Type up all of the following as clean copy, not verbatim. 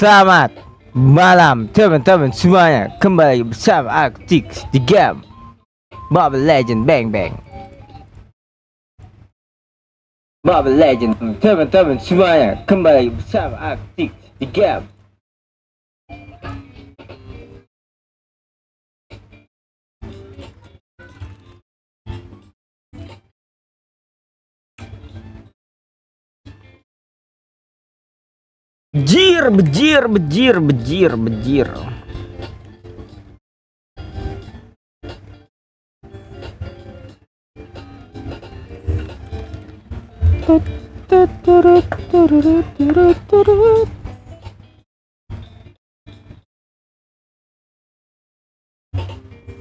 Selamat malam teman-teman semuanya, kembali bersama aku Tixss di game Mobile Legend Bang Bang. Mobile Legend teman-teman semuanya, kembali bersama aku Tixss di game. Bejir.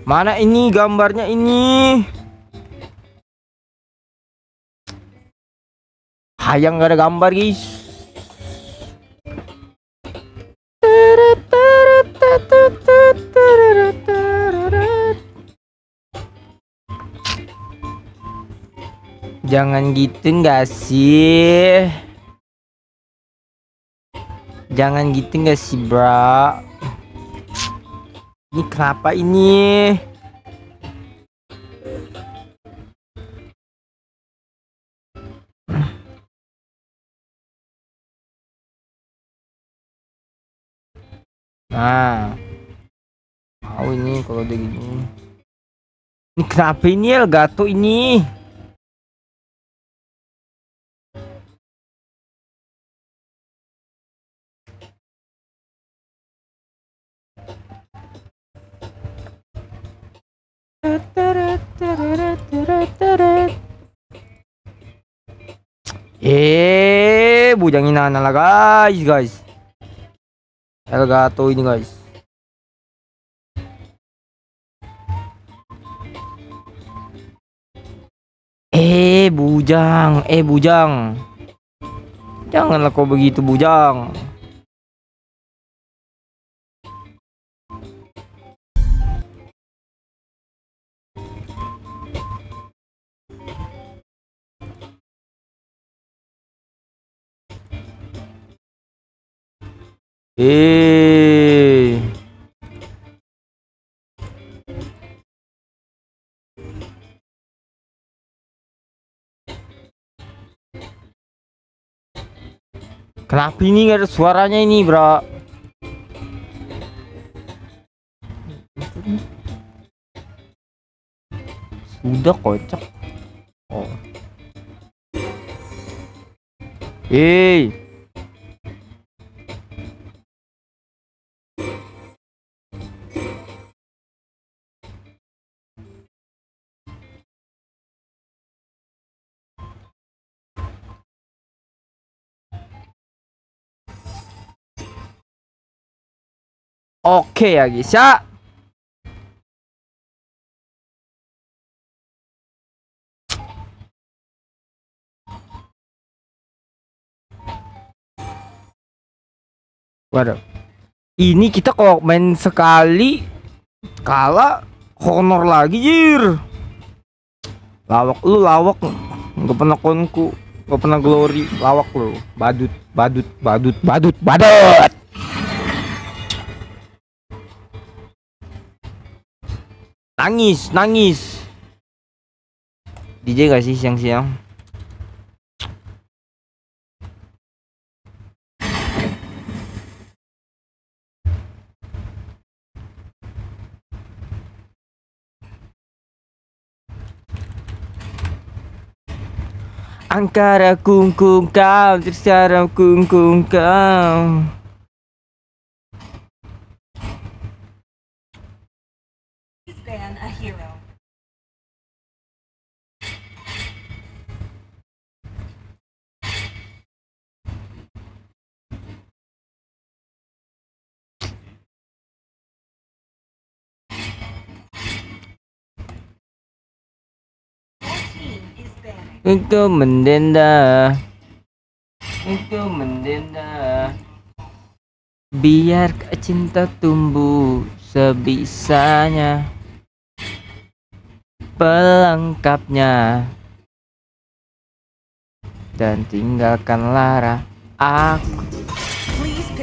Mana ini gambarnya ini? Hayang gak ada gambar guys. Jangan gitu nggak sih? Jangan gitu nggak sih, bro? Ini kenapa ini? Nah, mau ini kalau udah gini. Ini kenapa ini Elgato ini? Bujangin anak lah guys. Elgato ini guys. Bujang. Janganlah kau begitu, bujang. Kenapa ini nggak ada suaranya ini, bro? Sudah kocak. Oh. Oke ya guys ya. Waduh. Ini kita kalau main sekali kalah honor lagi, jir. Lawak lu, lawak. Nggak pernah konku, nggak pernah glory, lawak lu. Badut. Nangis. DJ gak sih siang-siang? Angkara kungkung kau, terseram kungkung kau. Engkau mendenda, biar cinta tumbuh sebisanya, pelengkapnya, dan tinggalkan lara aku.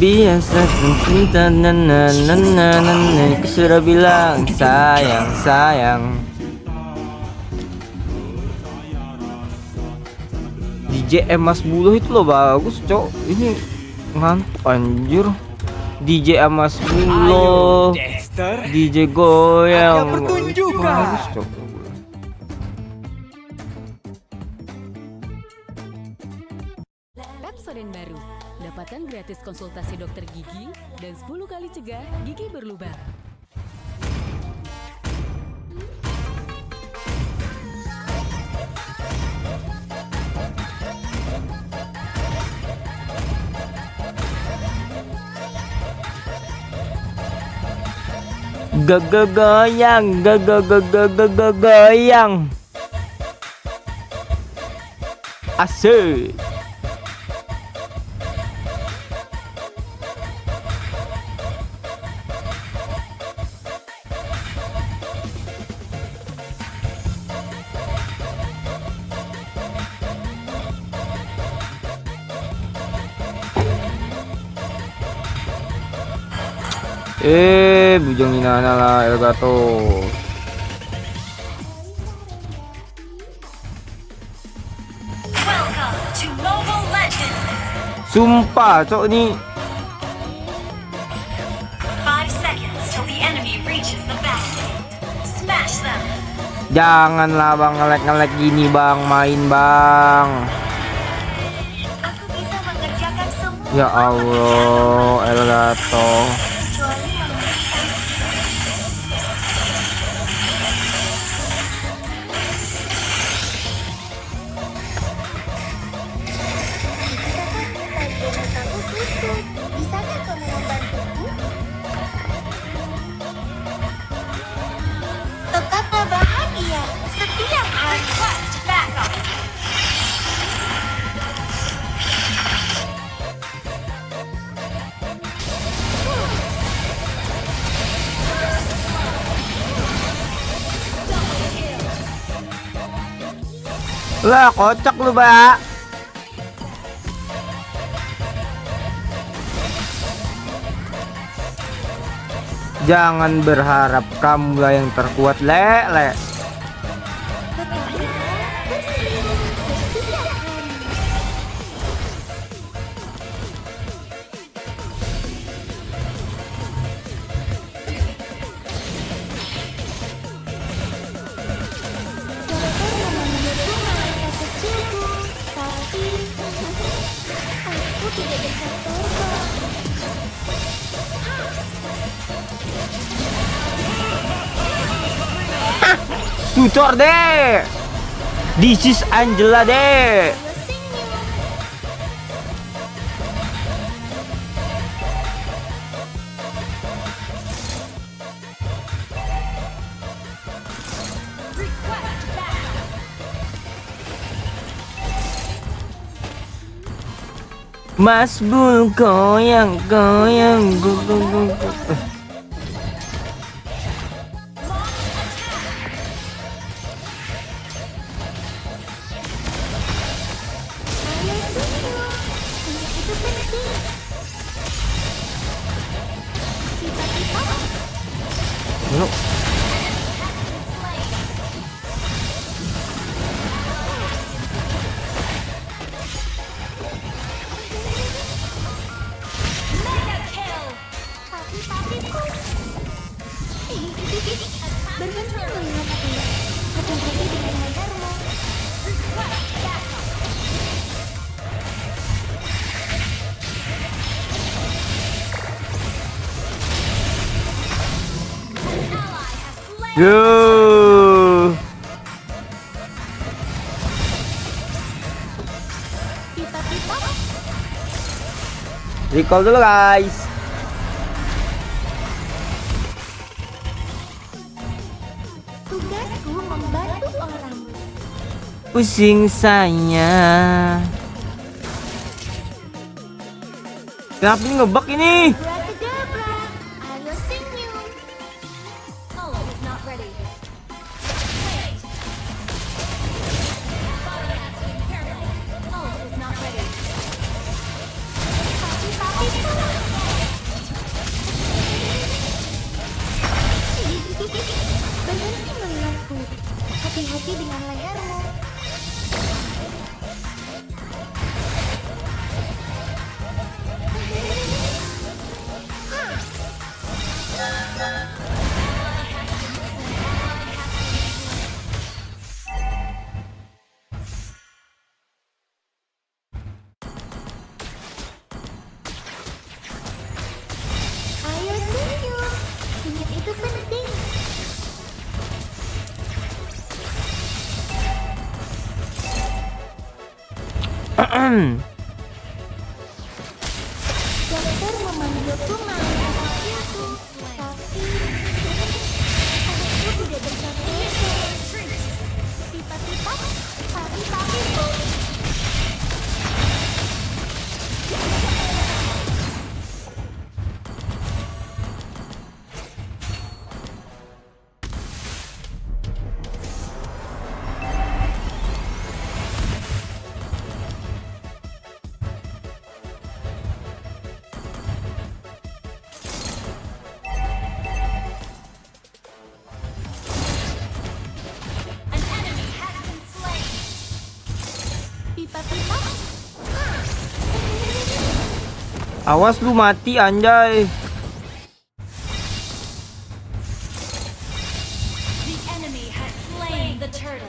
Biasa cinta aku sudah bilang sayang sayang. DJ Mas Buluh itu loh bagus cok. Ini ngantuk anjir. DJ Mas Buluh, DJ goyang, bagus cok. Pepsodent baru. Dapatkan gratis konsultasi dokter gigi dan 10 kali cegah gigi berlubang. Goyang, goyang. Asik. Bujang Inana lah Elgato. Welcome to Mobile Legends. Sumpah cok ini 5 seconds till the enemy reaches the battlefield. Smash them. janganlah bang ngelek gini bang, main bang. Aku bisa mengerjakan semua Ya Allah Elgato. kecuali memesan. Bisakah kamu membantuku? Tetaplah bahagia setiap hari. Request backup. Lah kocak lu Mbak. Jangan berharap kamu lah yang terkuat, Le. tutor deh. This is Angela deh. Mas Bul goyang goyang go go go go. Yo. Recall dulu guys. Tugasku membantu orang. Pusing saya. Kenapa ini ngebug ini? Brakadabra, ayo senyum. Oh, it's not ready. Oh, it's not ready. Berhenti melihatku. Hati-hati dengan lehermu. Ayo senyum. Senyum itu penting. Dokter memanggilku malaikat kecilku, tapi aku tidak bisa keluar. Pipa-pipa, papi-papiku. An enemy has been slain. Pipa-pipa. Awas lu mati anjay. The enemy has slain the turtle.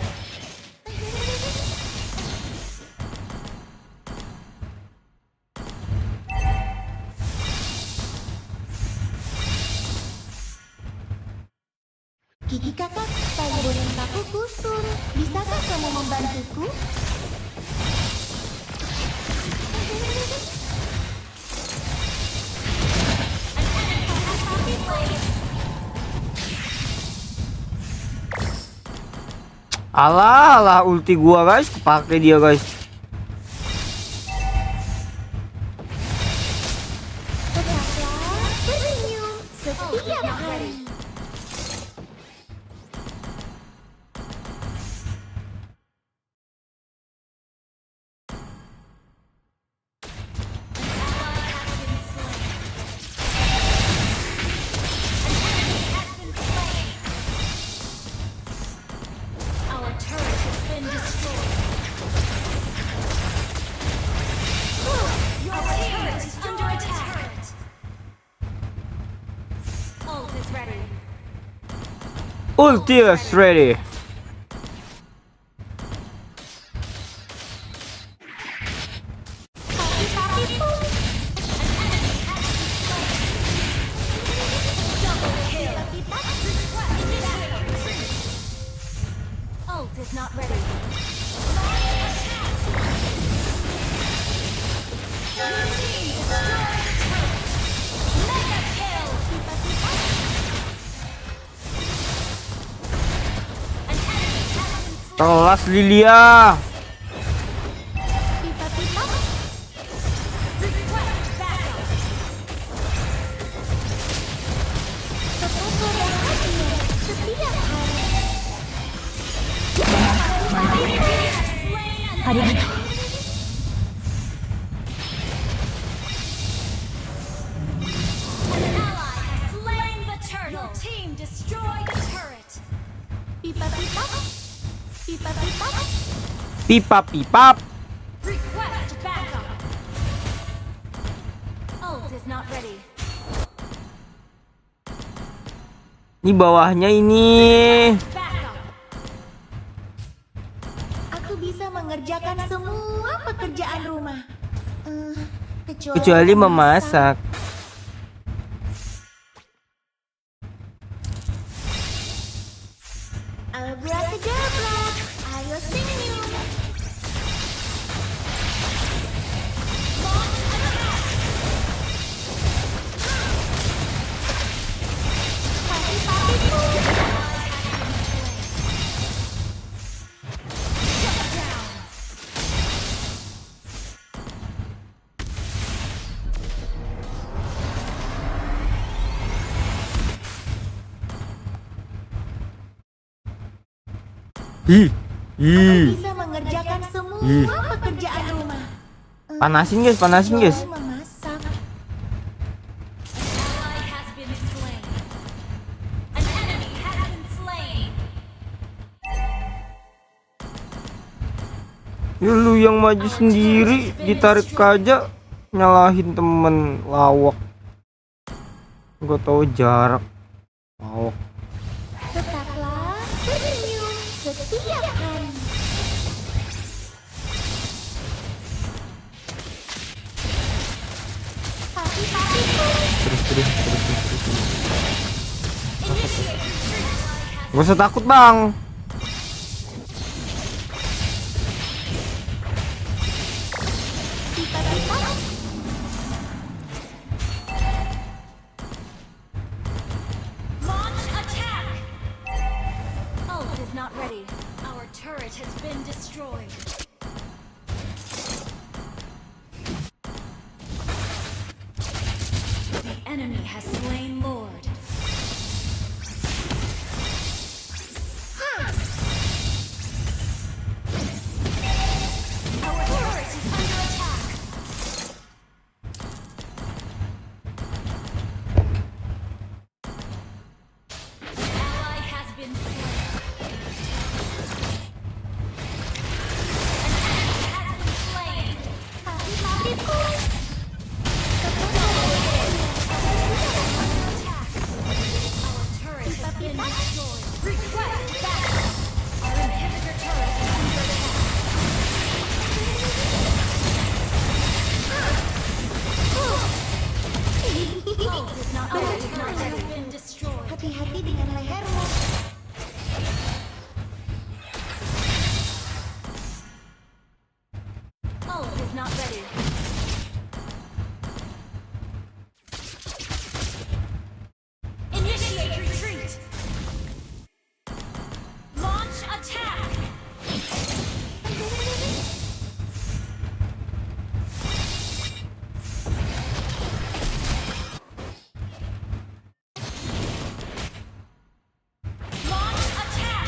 Gigi kakak, tali bonekaku kusut. Bisakah kamu membantuku? Alah, alah ulti gua guys, kepake dia guys. Tetaplah tersenyum setiap hari. Our turret has been destroyed. Your turret is under attack. Ult is ready. Ulti is ready. Papi-papiku. Double kill. Pipa-pipa. is not ready. Kelas Lilia. Pipa-pipa. Betapa bahagia setiap hari. Arigato. Your team destroyed the turret. Pipa-pipa. Pipa-pipa. Pipa-pipap. Request backup. Ult is not ready. Ini bawahnya ini. Backup. Aku bisa mengerjakan semua pekerjaan rumah. Kecuali memasak. Abracadabra, ayo senyum. Papi-papiku. Ih. Aku bisa mengerjakan semua pekerjaan rumah. Panasin guys, panasin guys. Kecuali memasak. Ally has been slain. An enemy has been slain. Ya lu yang maju sendiri, ditarik aja, nyalahin temen lawak. Gak tahu jarak. Lawak. Tetaplah senyum setiap hari. Papi-papiku. Terus. Gak usah takut bang. Pipa-pipa. Launch attack. Ult is not ready. Our turret has been destroyed. The enemy has slain Lord. Our turret is under attack. Ally has been slain. An enemy has been slain. Papi-papiku. Our turret has been destroyed. Request backup. Our inhibitor turret is under attack. Ult is not ready. Our turret has been destroyed. Hati-hati dengan lehermu. Ult is not ready. Initiate retreat. Launch attack. Launch attack.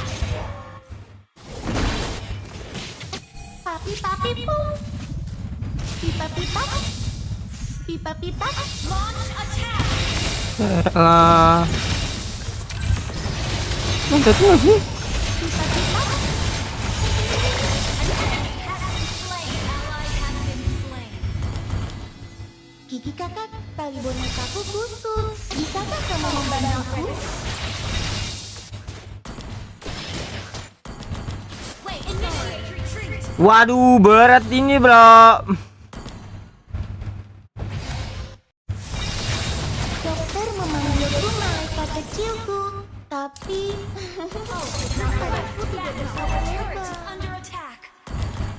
Papi-papiku. Pipa-pipa. Pipa-pipa. Launch attack. Lah. Mantap nggak sih? Pipa-pipa. An enemy has been slain. Ally has been slain. Gigi kakak, tali bonekaku kusut. Bisakah kamu membantuku? Wait, initiate retreat. Waduh, berat ini bro. Dokter memanggilku malaikat kecilku. Tapi aku tidak bisa terbang. Under attack.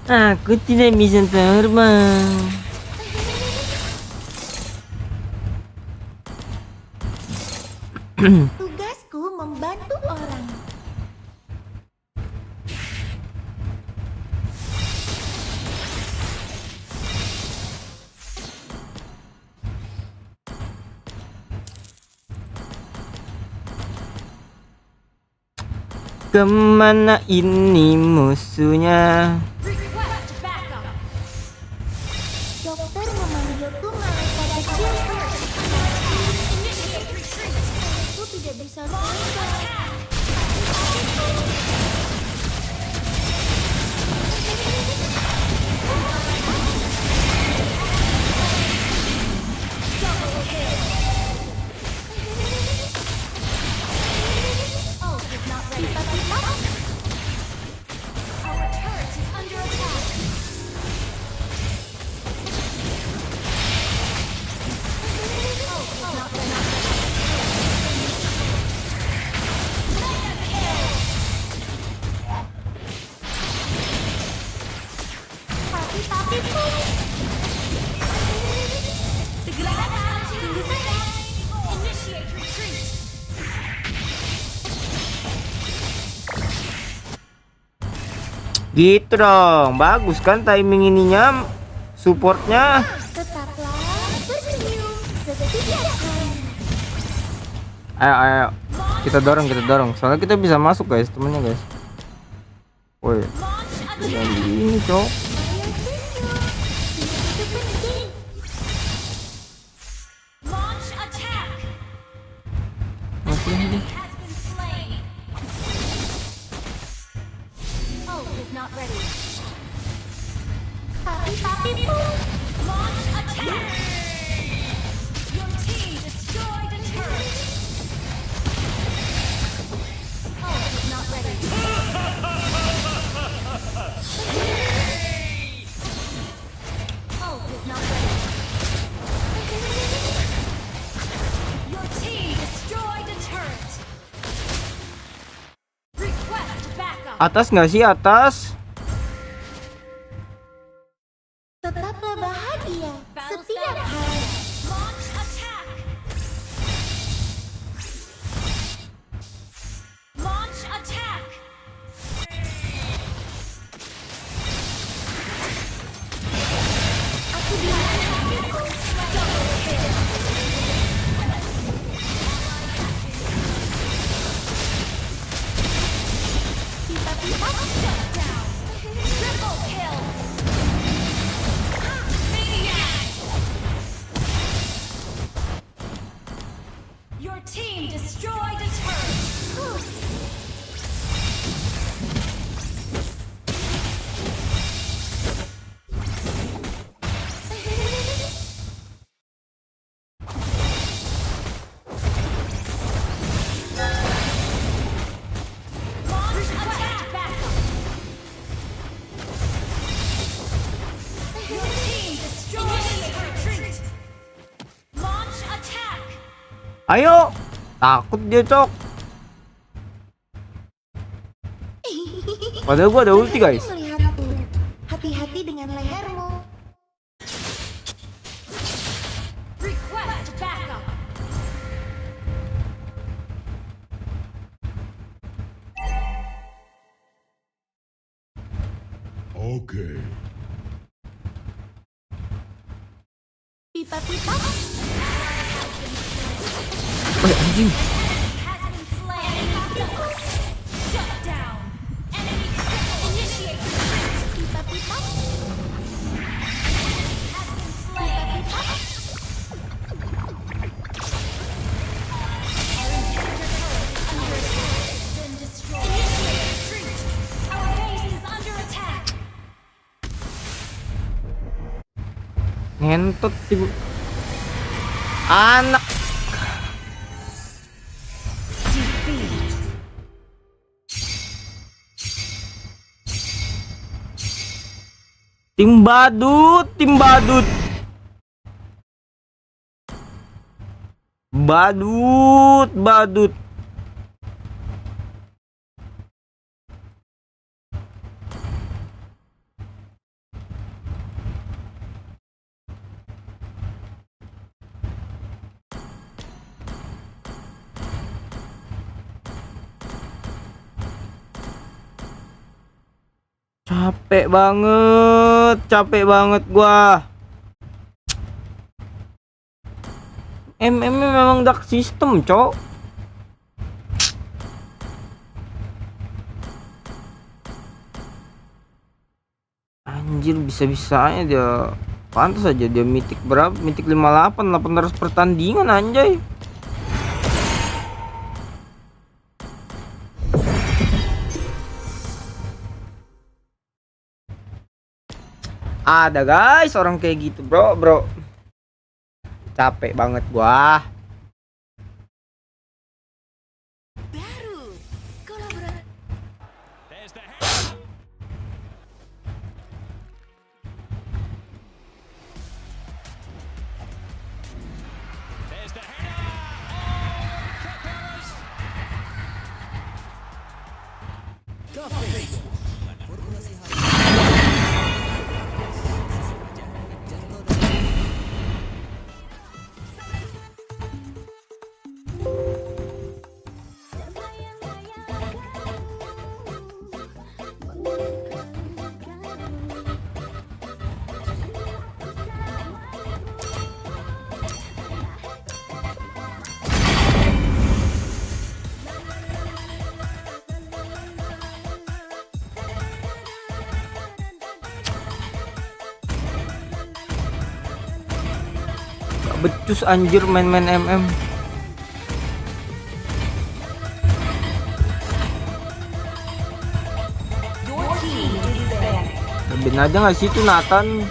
Aku tidak bisa terbang. Tugasku membantu orang. Kemana ini musuhnya? Request backup. Dokter memanggilku malaikat kecil. Initiate retreat. Aku tidak bisa terbang. Double kill. Ult is not ready. Our turret is under attack. Ult is not ready. Mega kill. Tapi pun. Segera datang. Tunggu saja. Initiate retreat. Gitu dong, bagus kan timing ininya, supportnya. Tetaplah bersenyum seperti biasa. Ayo, ayo, kita dorong. Soalnya kita bisa masuk guys, temennya guys. Woi, Launch attack. jadi ini cok. Ayo senyum. Itu penting. Launch attack. Masih ini. Has been slain. Ult is not ready. Tapi pun. Launch attack. Your team destroyed a turret. Ult is not ready. Ult is not ready. Your team destroyed a turret. Request backup. Atas nggak sih atas? Tetaplah bahagia setiap hari. Launch attack. Launch attack. Aku bilang Double kill. pipa-pipa. Shut down. Triple kill. Maniac. Your team destroyed a turret. Launch attack backup. Your team destroyed a retreat. Launch attack. Ayo, takut dia cok. Padahal gua ada ulti guys. Melihatku. Hati-hati dengan lehermu. Request backup. Oke. Pipa-pipa. Woi anjing. Has been slain. Shut down. Enemy initiate retreat. Pipa-pipa. Has been slain. Our inhibitor turret is under attack. Has been destroyed. Initiate retreat. Our base is under attack. Ngentot ibu. Anak. Tim badut. Badut. Capek banget gua. MM memang dark system, cok. Anjir, bisa-bisanya dia. Pantas aja dia mitik berapa? Mitik 58, 800 pertandingan anjay. Ada guys orang kayak gitu, bro. Capek banget gua. Baru kolaborasi. Gak becus anjir main-main MM. Ben aja gak sih itu Nathan?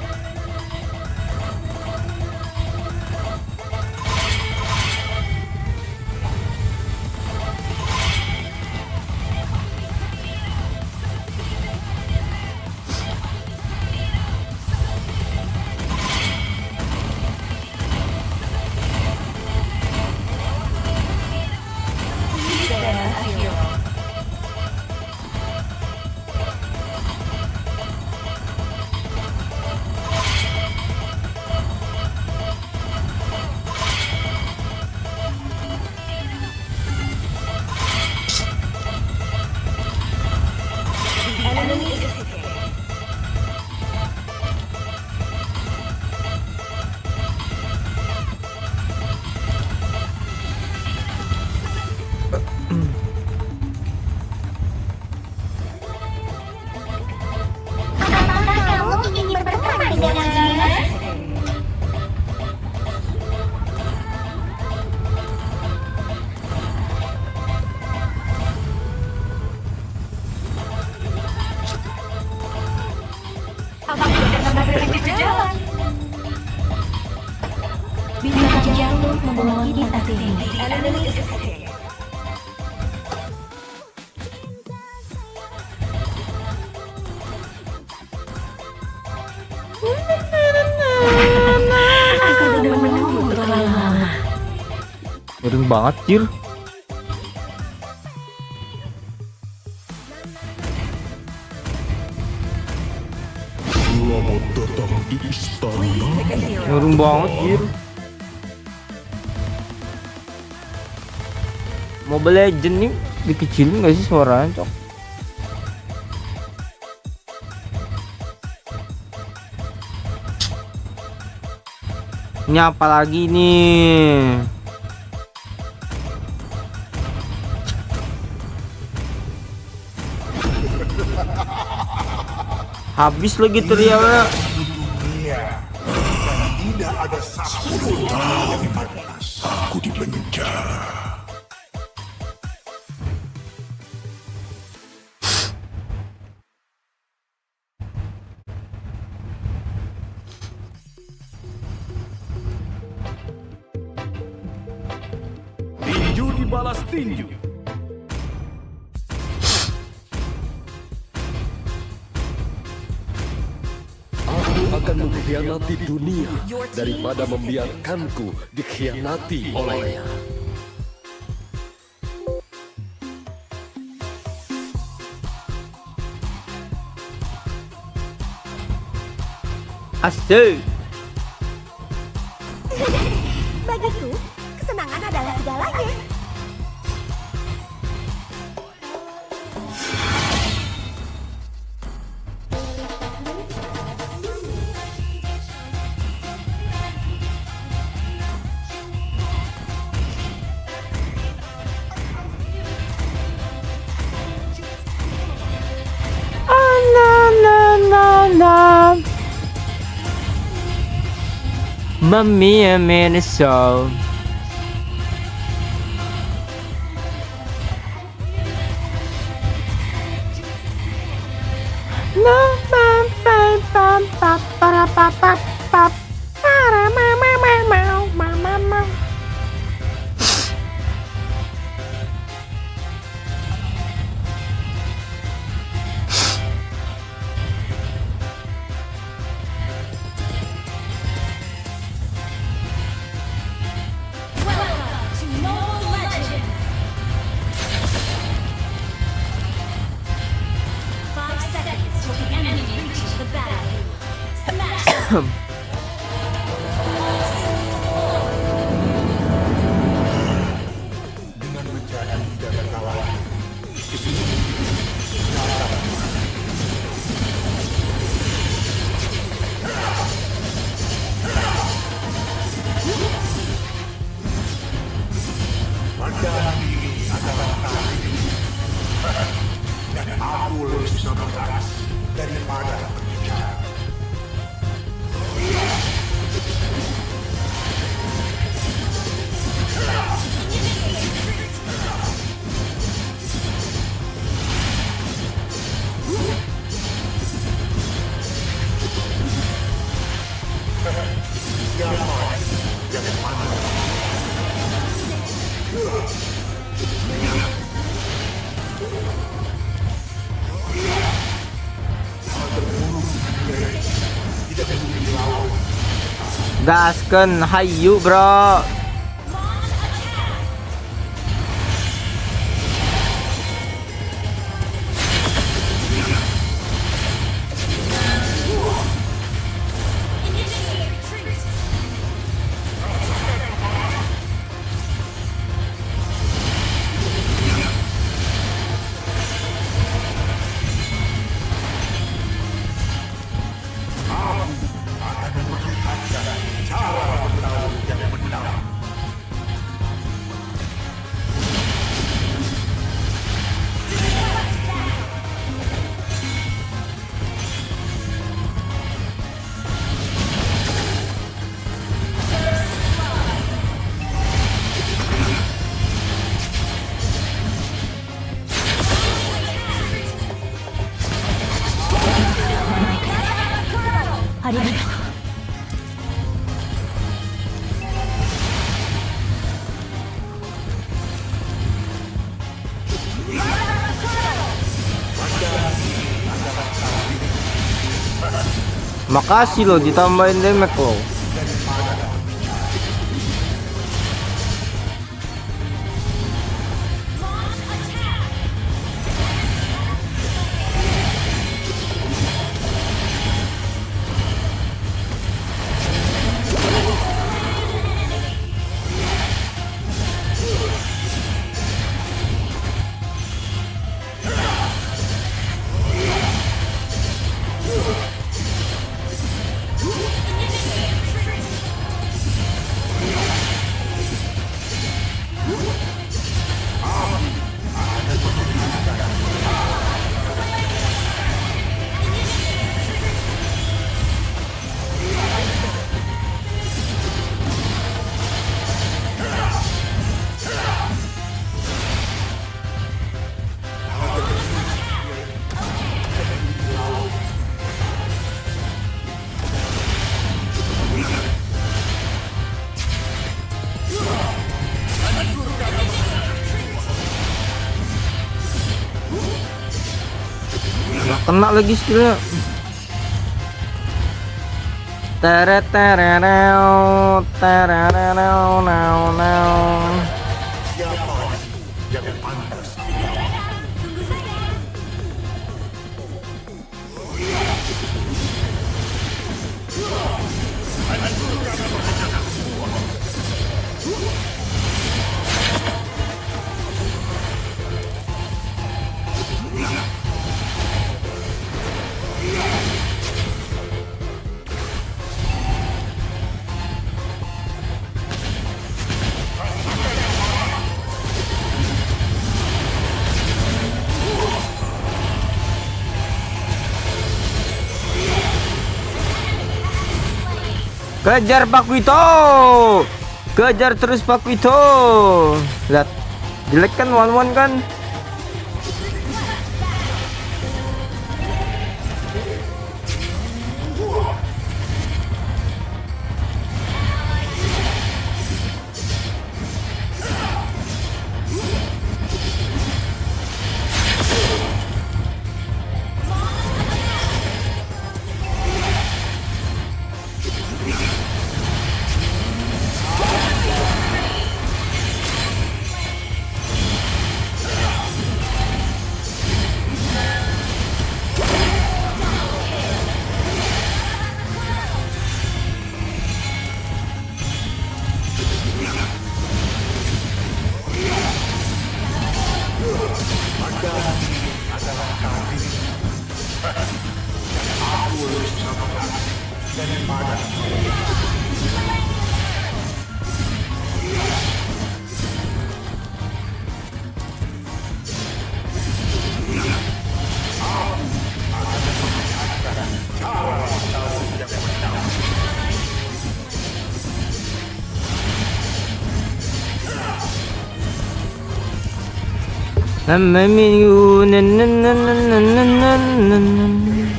Apakah kamu ingin berteman dengannya? Bintang jatuh membawa kita sini. Aku sudah menunggu terlalu lama. Miring banget, Cir. Selamat datang di istana. Miring banget, Cir. Mobile Legend nih dikecilin gak sih suaranya, cok? Ini apa lagi nih? Habis lagi teriaknya. Tidak ada satu pun yang pantas. Aku di penjara. Tinju dibalas tinju. Aku akan mengkhianati dunia daripada membiarkanku dikhianati olehnya. Asik. Bagiku, kesenangan adalah segalanya. Mami menyesal. No, pam pam pam pam para pam pam pam para mama mama mama mama. Welcome to Mobile Legends! 5 seconds till the enemy reaches the battlefield. Smash them! Dengan menjadi dan kalah. Pada ini adalah takdir. Dan aku lebih semangat daripada berbicara. Gaskeun hayu bro. Makasih lo ditambahin damage lo. Kena lagi skillnya. Teret terereo terereo nao nao. Siapa yang pantas? Kejar Pak Wito. Kejar terus Pak Wito. Lihat. Jelek kan one-one kan?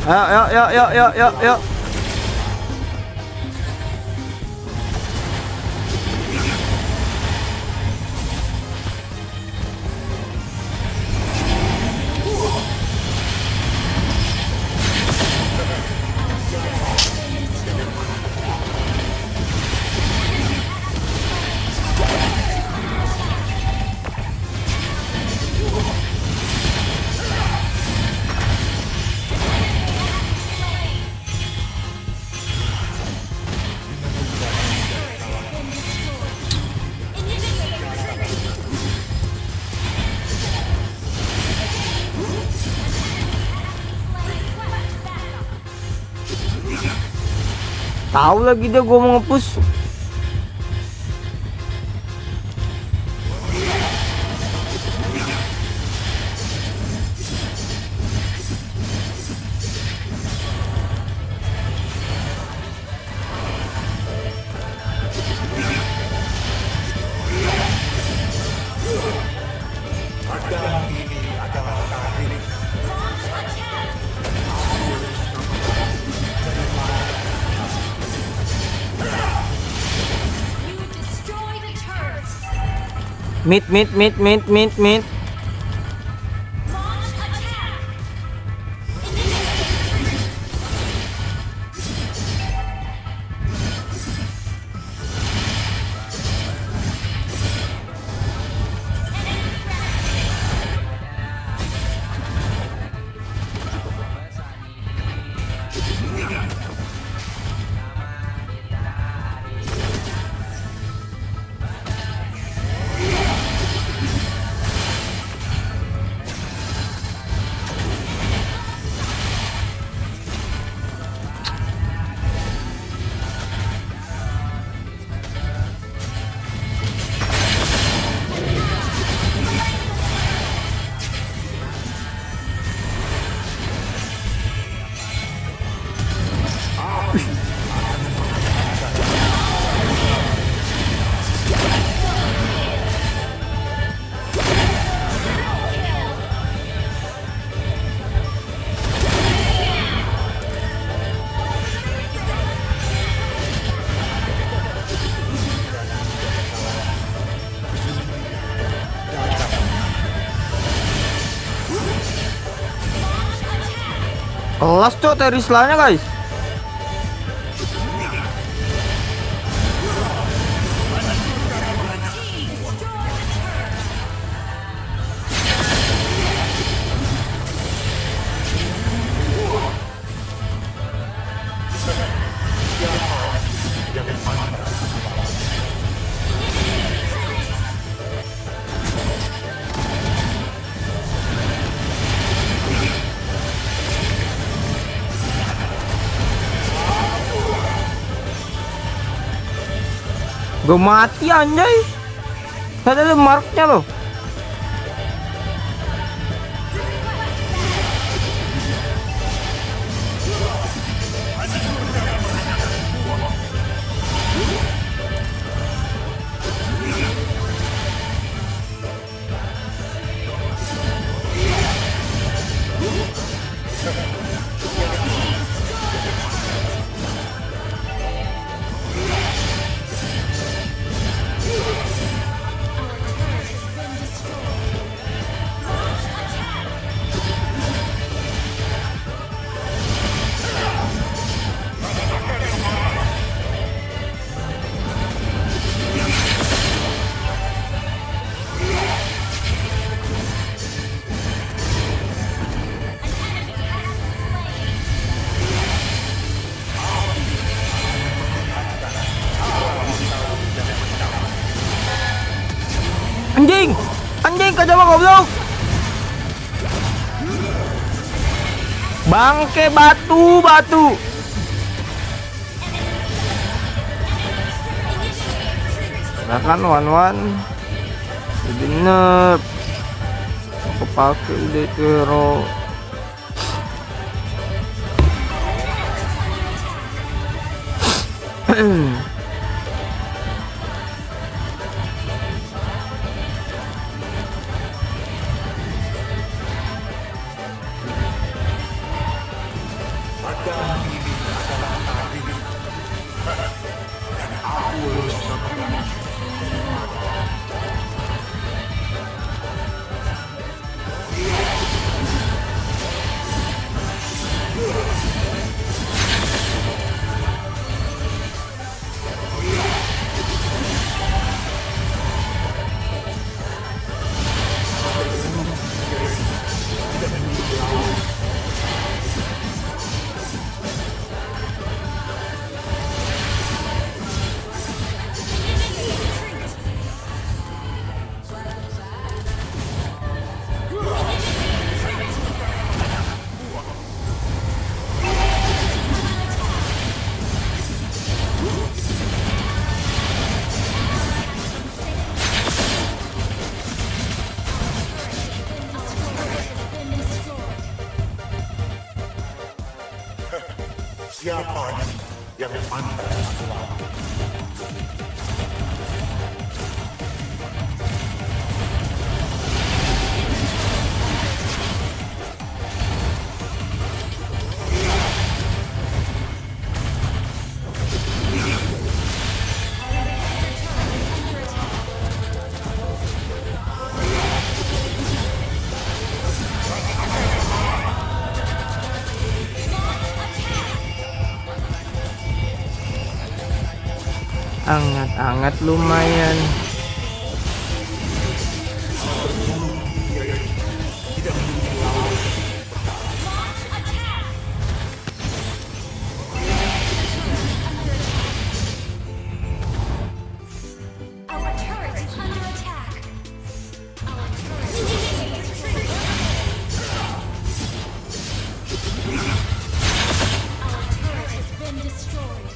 Ayo. Tahu lagi dia gua mau nge-push. Mid. Kelas cok Terisla-nya guys. Gue mati anjay. Ada marknya loh. coba goblok. Bangke batu. Nah kan one bener. Aku pakai udah hero. Siapa yang Anda lawan? Anget lumayan. Our turret is under attack. Our turret is triggered. Our turret has been destroyed.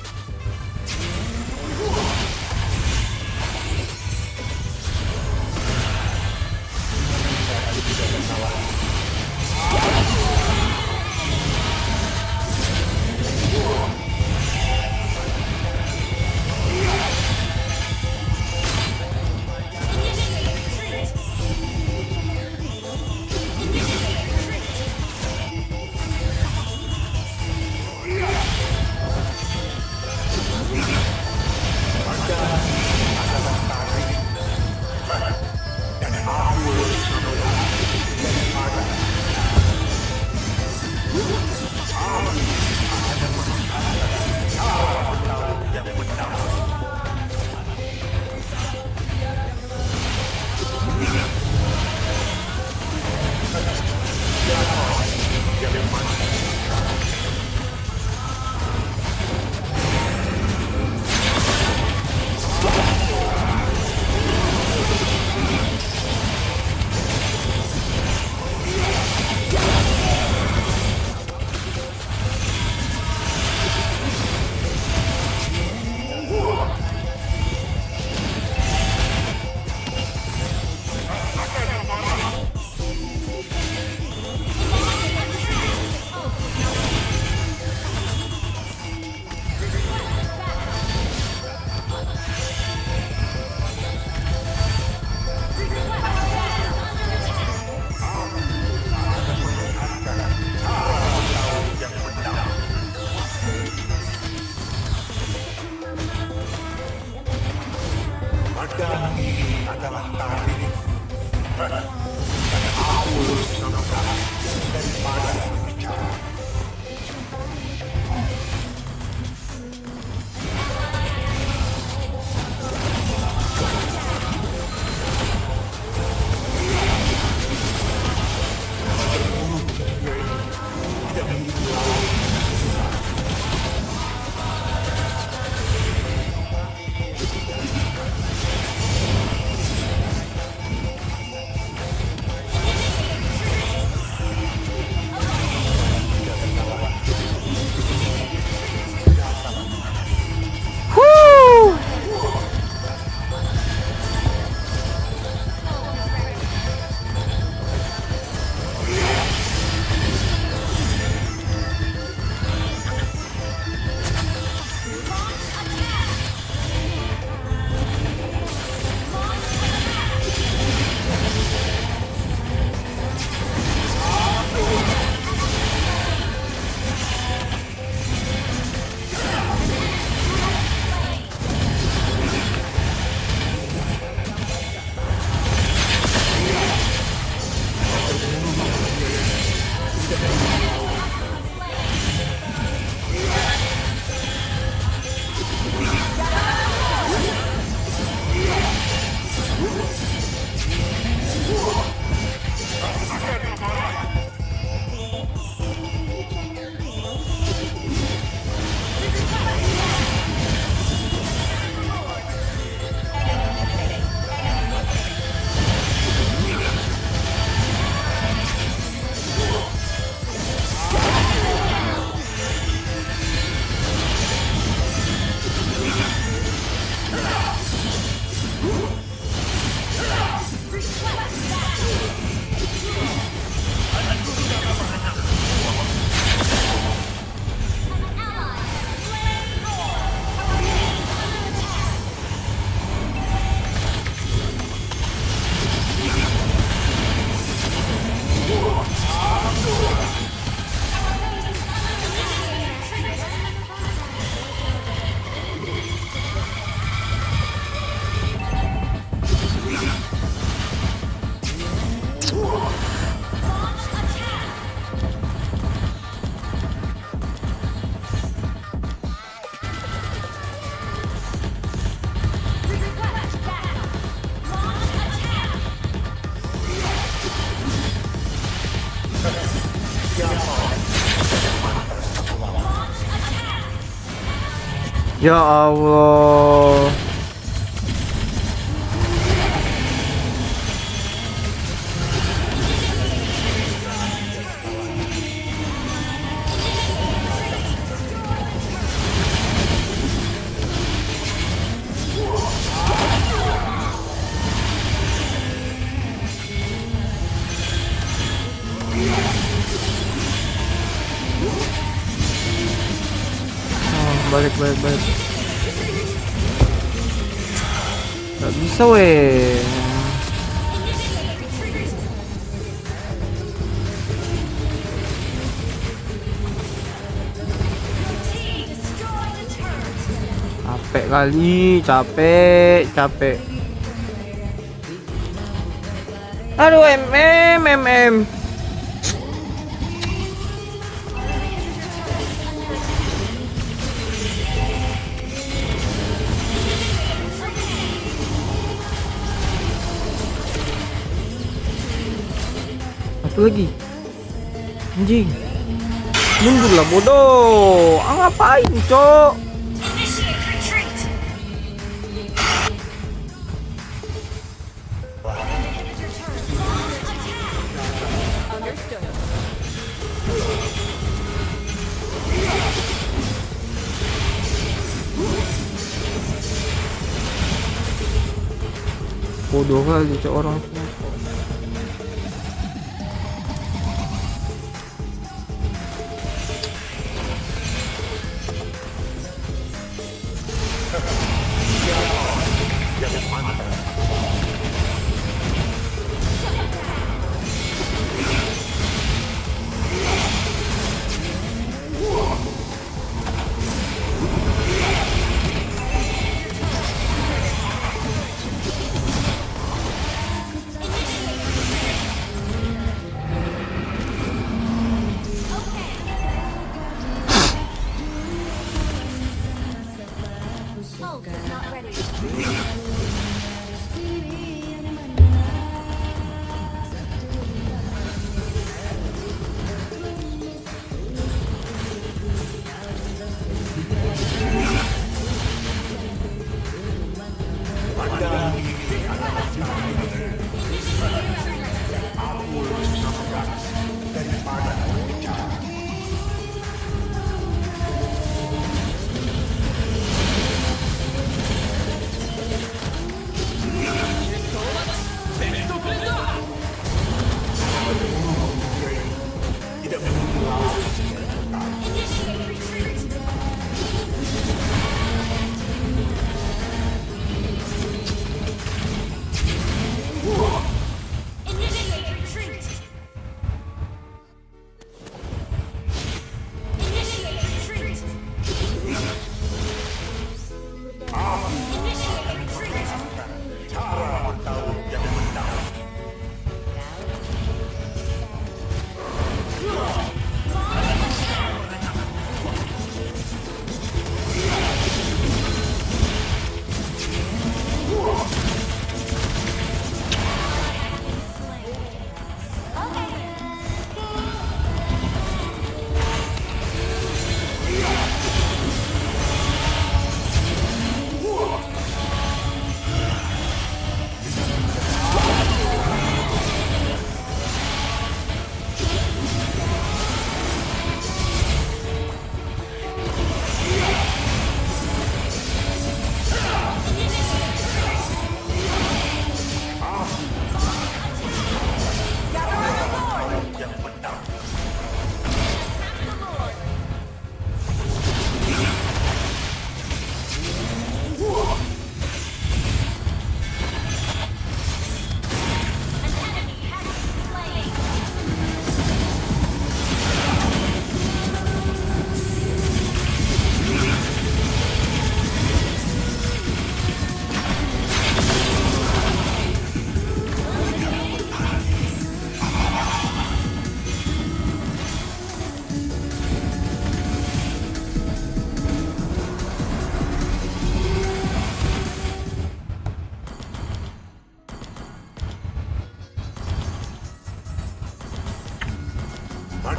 Ya Allah. Balik. Gak bisa weh. Capek kali, capek. Aduh, MM. Lagi anjing, mundur lah bodoh. Ngapain cok? Bodoh kali cok orang.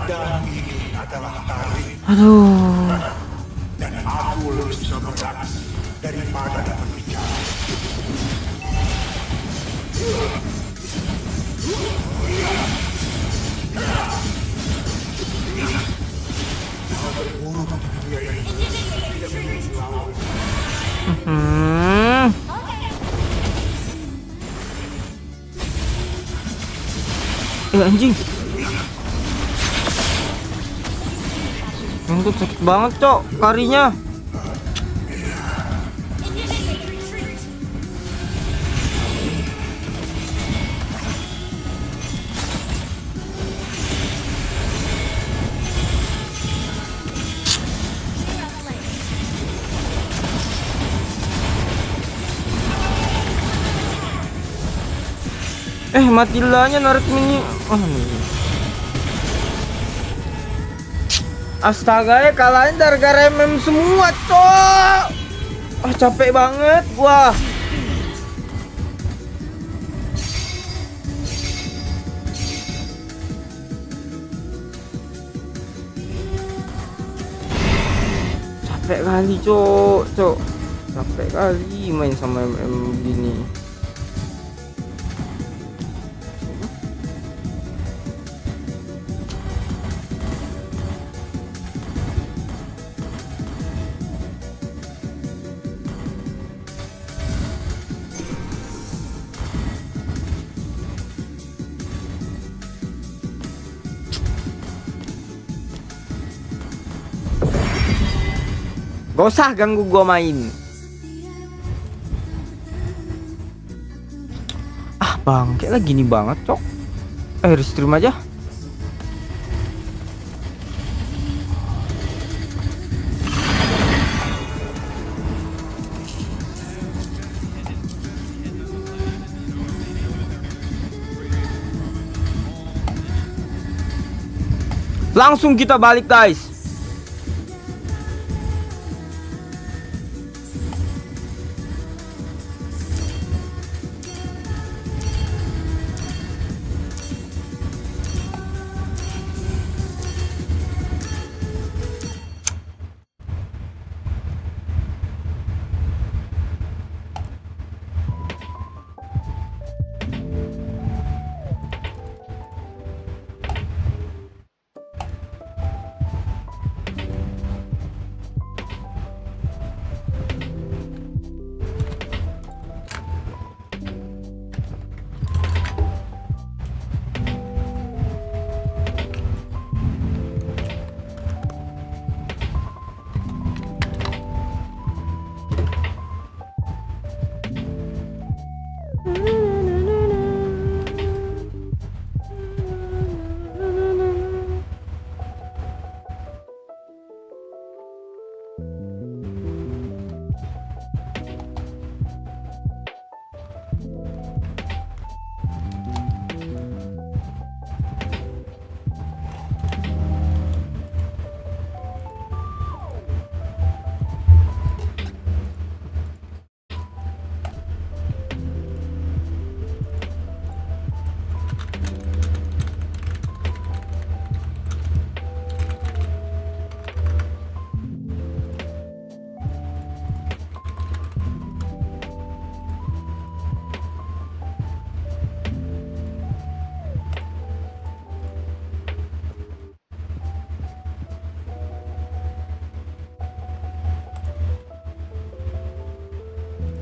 Keadaan ini adalah tarik Aduh. dan aku lebih bisa beraksi daripada berbicara. Kau berburu di dunia ini tidak memiliki lawan. Hmm. Anjing. Yang tuh sakit banget, Cok, karinya. Matillanya narik mini. Astaga, ya kalahnya gara-gara MM semua, Cok. Capek banget gua. Capek kali, Cok. Capek kali main sama MM gini. Gak usah ganggu gua main. Bangke lah gini banget, Cok. Rsitrim aja. Langsung kita balik, guys.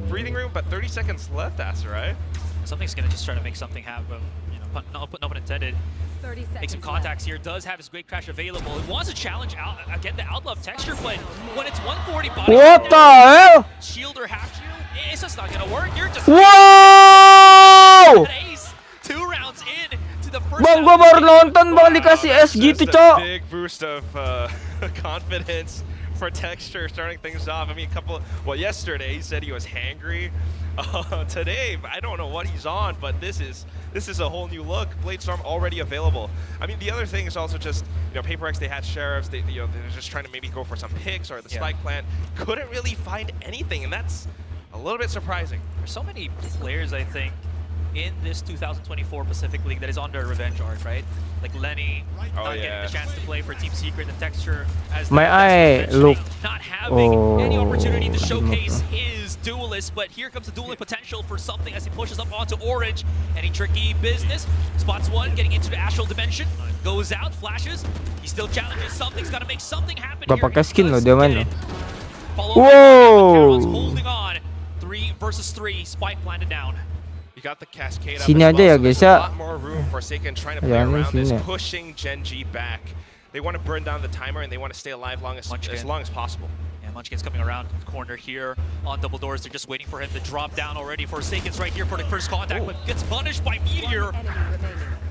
Breathing room, but 30 seconds left, right? Something's gonna just try to make something happen. You know, no pun intended. 30 seconds. Make some contacts here. Does have his great crash available. It wants to challenge out again the outlaw texture, but when it's 140 body, What the hell? Shield or half shield, it's just not gonna work. You're just Wow! ace. 2 rounds in to the first. Bang, gua baru nonton bang dikasih S gitu, Just a Cok. big boost of confidence for Texture starting things off. I mean, yesterday he said he was hangry. Today, I don't know what he's on, but this is a whole new look. Bladestorm already available. I mean, the other thing is also just, you know, Paper X, they had sheriffs. They're just trying to maybe go for some picks or the spike plant. Couldn't really find anything, and that's a little bit surprising. There's so many players, I think, in this 2024 Pacific League that is on their revenge arc, right? Like Lenny not getting the chance to play for Team Secret, and Texture as My eye, look. not having any opportunity to Oh, showcase his duelist, but here comes the dueling potential for something as he pushes up onto Orange. Any tricky business? Spots one, getting into the astral dimension, goes out, flashes. He still challenges something's got to make something happen Gak here. pakai He skin loh does dia get main it. loh. Follow up Whoa. by Carol's holding on. 3 versus 3, Spike planted down. You got the cascade up Sini as aja ya, well, so there's guys, a ya. lot more room for Forsaken trying to play Jangan around this, sini. pushing Genji back. They want to burn down the timer and they want to stay alive as long as possible. And Munchkin's coming around the corner here on double doors. They're just waiting for him to drop down already. Forsaken's right here for the first contact, but gets punished by Meteor.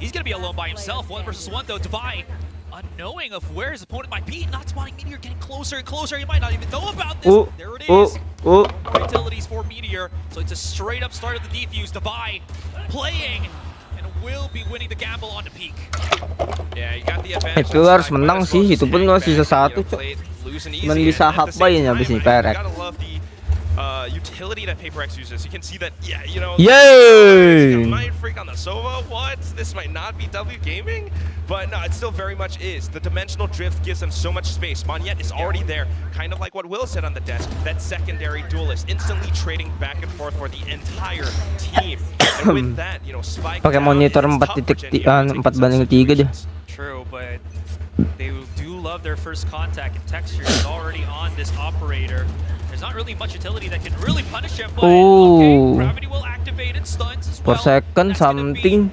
He's going to be alone by himself. 1 versus 1 though. Divide, unknowing of where his opponent might be, not spotting Meteor, getting closer and closer. He might not even know about this. There it is. Utilities for Meteor. So it's a straight up start of the defuse. Divide playing and will be winning the gamble on the peak. Yeah, you got the advantage. Itu harus menang sih, itu pun masih sisa 1, Cok. Cuman bisa halfway nya abis ini PRX. Utility that Paper X uses. You can see that, yeah, you know. Yay! Mind freak on the Sova. What? This might not be W gaming, but no, it still very much is. The dimensional drift gives them so much space. Monyet is already there, kind of like what Will said on the desk. That secondary duelist, instantly trading back and forth for the entire team. And with that, you know, Spike. Pakai monitor 4:3 dia. True, but they do love their first contact, and Texture is already on this operator. There's not really much utility that can really punish him, but okay, gravity will activate and stuns as well. Forsaken That's gonna be something.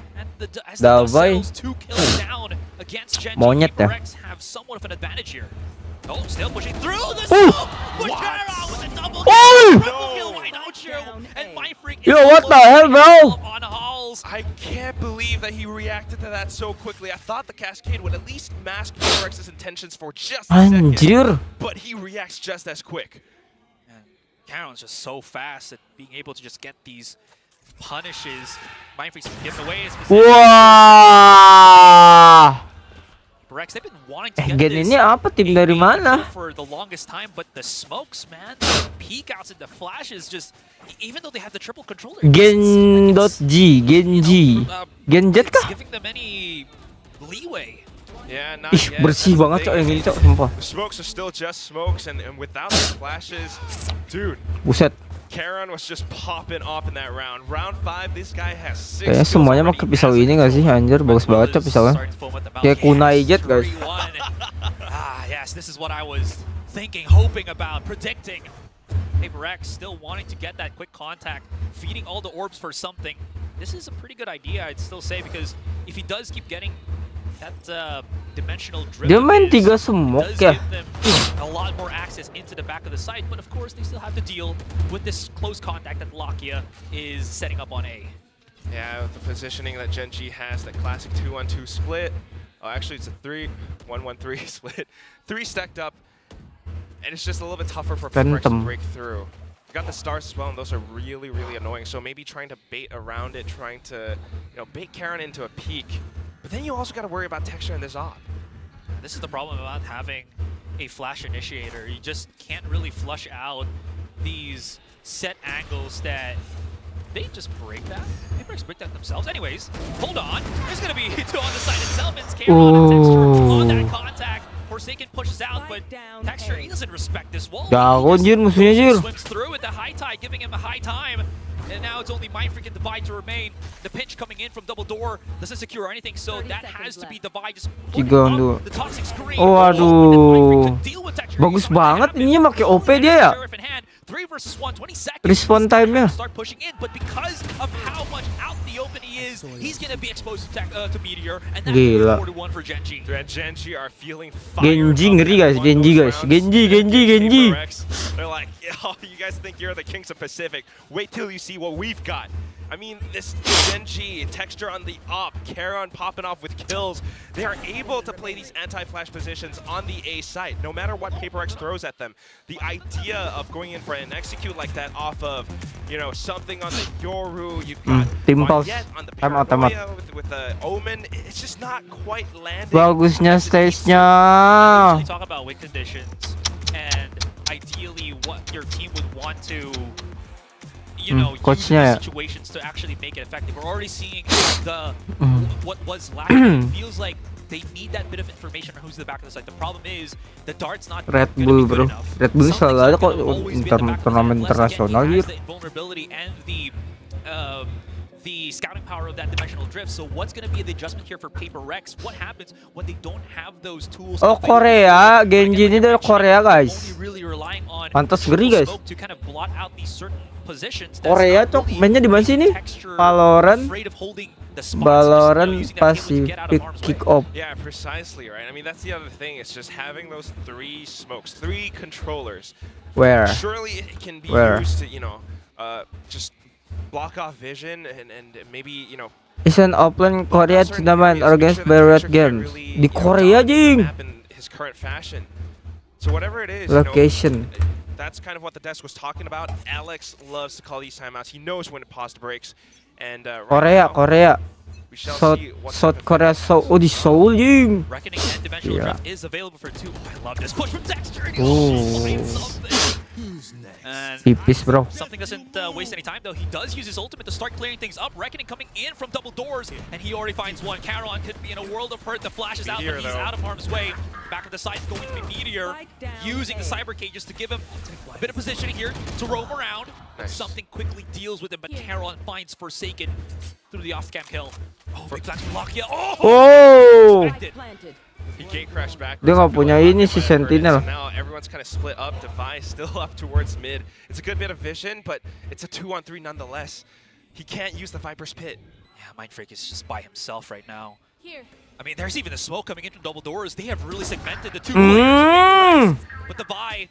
as the Davai. themselves 2 kills down against Genji. Monyet Paper ya. X have somewhat of an advantage here. Oh, still pushing through the smoke! Bajara with a double kill! Triple kill, why don't you? And my freak is Yo, what the hell, bro? on Halls. I can't believe that he reacted to that so quickly. I thought the Cascade would at least mask Paper X's intentions for just a second, Anjir. but he reacts just as quick. Carol's just so fast at being able to just get these punishes. Mindfreak's given away his position. Wah. Rex, they've been wanting to get Gen this ini apa, tim dari mana? for the longest time, but the smokes, man, the peek outs and the flashes, just even though they have the triple controller, Gen.G, Genji, Genjet it's kah? giving them any leeway. Yeah, not Ih, yet. bersih That's the banget, thing. Cok, yang ini, Cok, sumpah. The smokes are still just smokes, and without the flashes, dude, Buset. Karon was just popping off in that round. Round 5, this guy has 6 Kayaknya kills semuanya already pakai pisau as a ini gak sih, anjir, bagus banget Cok pisaunya. Starting to foam at the mouth. Kayak kunai jet, guys. 3-1. Yes, this is what I was thinking, hoping about, predicting. Paper X still wanting to get that quick contact, feeding all the orbs for something. This is a pretty good idea, I'd still say, because if he does keep getting that dimensional drift, Dia main of his, 3 smoke does ya. give them a lot more access into the back of the site, but of course they still have to deal with this close contact that Lakia is setting up on A. Yeah, with the positioning that Genji has, that classic 2-1-2 split. Oh, actually, it's a 3-1-1-3 split. 3 stacked up, and it's just a little bit tougher for Paper X to break through. You got the stars as well, and those are really, really annoying. So maybe trying to bait around it, trying to, you know, bait Karon into a peak. But then you also got to worry about texture in this op. This is the problem about having a flash initiator. You just can't really flush out these set angles that they just break that. They break that themselves. Anyways, hold on. There's going to be two on the side itself. It's Karon and Texture on that contact. Forsaken pushes out, but Texture, he doesn't respect this wall. Gago, Jir, musuhnya, Jir. Swims through with the high tide, giving him a high time. And now it's only Mindfreak and Divide to remain. The pinch coming in from double door doesn't secure anything, so that has to be Divide just putting up the toxic screen. Oh, aduh. Bagus banget ininya pakai OP dia ya. 3 versus 1, 20 seconds. Respawn time-nya. Start pushing in, but because of how much out the open he is, he's gonna be exposed to Meteor, and that's Gila. 41 for Genji. And Genji are feeling fired Genji up ngeri, guys. on Genji, those guys. rounds. Genji. Paper X, they're like, yo, you guys think you're the kings of Pacific. Wait till you see what we've got. I mean, this Genji, texture on the op, Karon popping off with kills. They are able to play these anti-flash positions on the A site, no matter what Paper X throws at them. The idea of going in for an execute like that off of, you know, something on the Yoru, you've got Team pulse. Monyet on the Time out. Paranoia with the Omen, it's just not quite landing. Bagusnya stage-nya. We talk about win conditions and ideally what your team would want to you know, using coachnya ya. the situations to actually make it effective. We're already seeing the what was lacking. It feels like they need that bit of information on who's the back of the site. The problem is the dart's not Red gonna Bull be good bro, enough. Red Bull Something's selalu ada not kok gonna always be at the back of the site turnamen unless, internasional again, he gitu. has the invulnerability and the scouting power of that dimensional drift. So what's going to be the adjustment here for Paper Rex? What happens when they don't have those tools? Oh Korea, Genji ini dari Korea guys. Only really relying on Pantas ngeri guys. smoke to kind of blot out these certain positions. That's Korea not cok really mainnya di mana sih nih? texture, Valorant, afraid of holding the spots, Valorant using that payload to get out of Pacific harm's way. kick off. Yeah, precisely, right? I mean, that's the other thing. It's just having those 3 smokes, 3 controllers. Where? Surely it can be Where? used to, you know, just block off vision and maybe, you know, Is an open Korea tournament organized by Red Games di Korea jing. his current fashion. So whatever it is, Location. you know, that's kind of what the desk was talking about. Alex loves to call these timeouts. He knows when to pause the breaks. And right now, Korea. we shall South see what South type of Korea di Seoul jing. Reckoning and dimensional Yeah. drift is available for 2. Oh, I love this push from Dexter. And he Ooh. finds something. And Tipis bro. something doesn't waste any time though. He does use his ultimate to start clearing things up. Reckoning coming in from double doors, and he already finds one. Caron could be in a world of hurt. The flash is out, Meteor, but he's though. out of harm's way. Back of the side is going to be Meteor, using the cyber cages to give him a bit of positioning here to roam around. But Nice. something quickly deals with him, but Caron finds Forsaken through the off-cam kill. Oh, big flash from Lakia. Oh. Expected. He gate crashed back. Dia nggak punya ini si Sentinel. So now everyone's kind of split up. Devi still up towards mid. It's a good bit of vision, but it's a 2-on-3 nonetheless. He can't use the Viper's Pit. Yeah, Mindfreak is just by himself right now. Here. I mean, there's even a smoke coming in from double doors. They have really segmented the 2 Hmm. players. But the buy,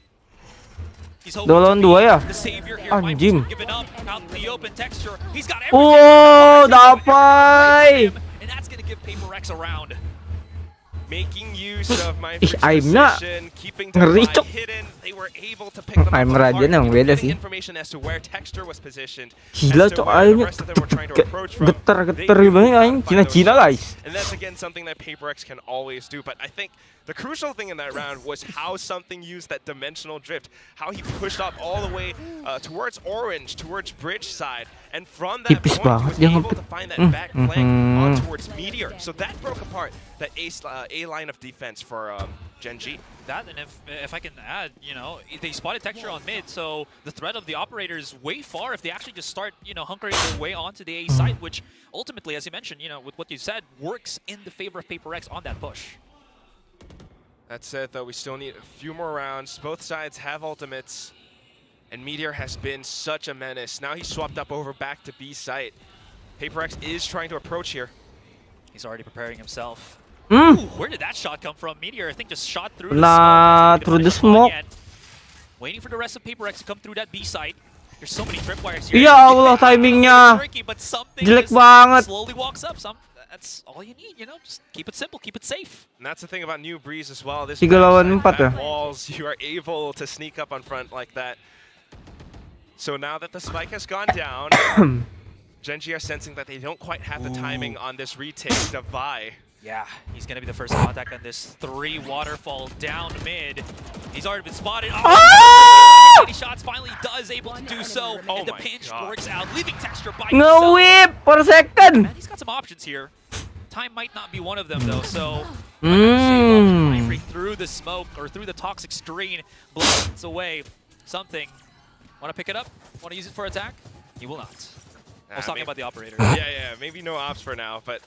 he's hoping Dua lawan to be dua ya? the savior here. Anjing. Mindfreak's giving up out in the open texture. He's got Oh, everything. dapat. And that's going to give Paper Rex a round. Making use of my aimnya position, keeping ngeri, Devi Cok. hidden. They were able to pick them up Aim apart, Rajan yang beda getting sih. information as to where Texture was positioned. Gila as to cok where the aimnya rest of them were trying to approach from. geter They knew banget how to aing find those Cina-Cina shots. guys. And that's again something that PaperX can always do. But I think the crucial thing in that round was how something used that dimensional drift, how he pushed up all the way towards orange, towards bridge side, and from that Tipis point banget he dia was able nge- to find that back flank on towards Meteor. So that broke apart that A line of defense for Gen G. That, and if I can add, you know, they spotted texture on mid, so the threat of the operator is way far if they actually just start, you know, hunkering their way onto the A site, which ultimately, as you mentioned, you know, with what you said, works in the favor of Paper X on that push. That's it, though. We still need a few more rounds. Both sides have ultimates, and Meteor has been such a menace. Now he's swapped up over back to B site. PaperX is trying to approach here. He's already preparing himself. Hmm. Ooh, where did that shot come from? Meteor, I think, just shot through Nah, the smoke. through the That's not smoke. yet. Waiting for the rest of Paper X to come through that B site. There's so many tripwires here. Ya Allah, timingnya. Tricky, but something Jelek just banget. slowly walks up. That's all you need, you know. Just keep it simple, keep it safe. And that's the thing about New Breeze as well. This 3 lawan 4 ya. walls, you are able to sneak up on front like that. So now that the spike has gone down, Gen G are sensing that they don't quite have the timing on this retake. Devi. Yeah, he's gonna be the first contact on this 3 waterfall down mid. He's already been spotted. Oh! 80 shots finally does able to do so, and the my pinch God. works out, leaving Texture by No himself. whip per second. Man, he's got some options here. Time might not be one of them though, so Hmm. through the smoke or through the toxic screen, blows away something. Want to pick it up? Want to use it for attack? He will not. I was talking about the operator. Yeah, maybe no ops for now, but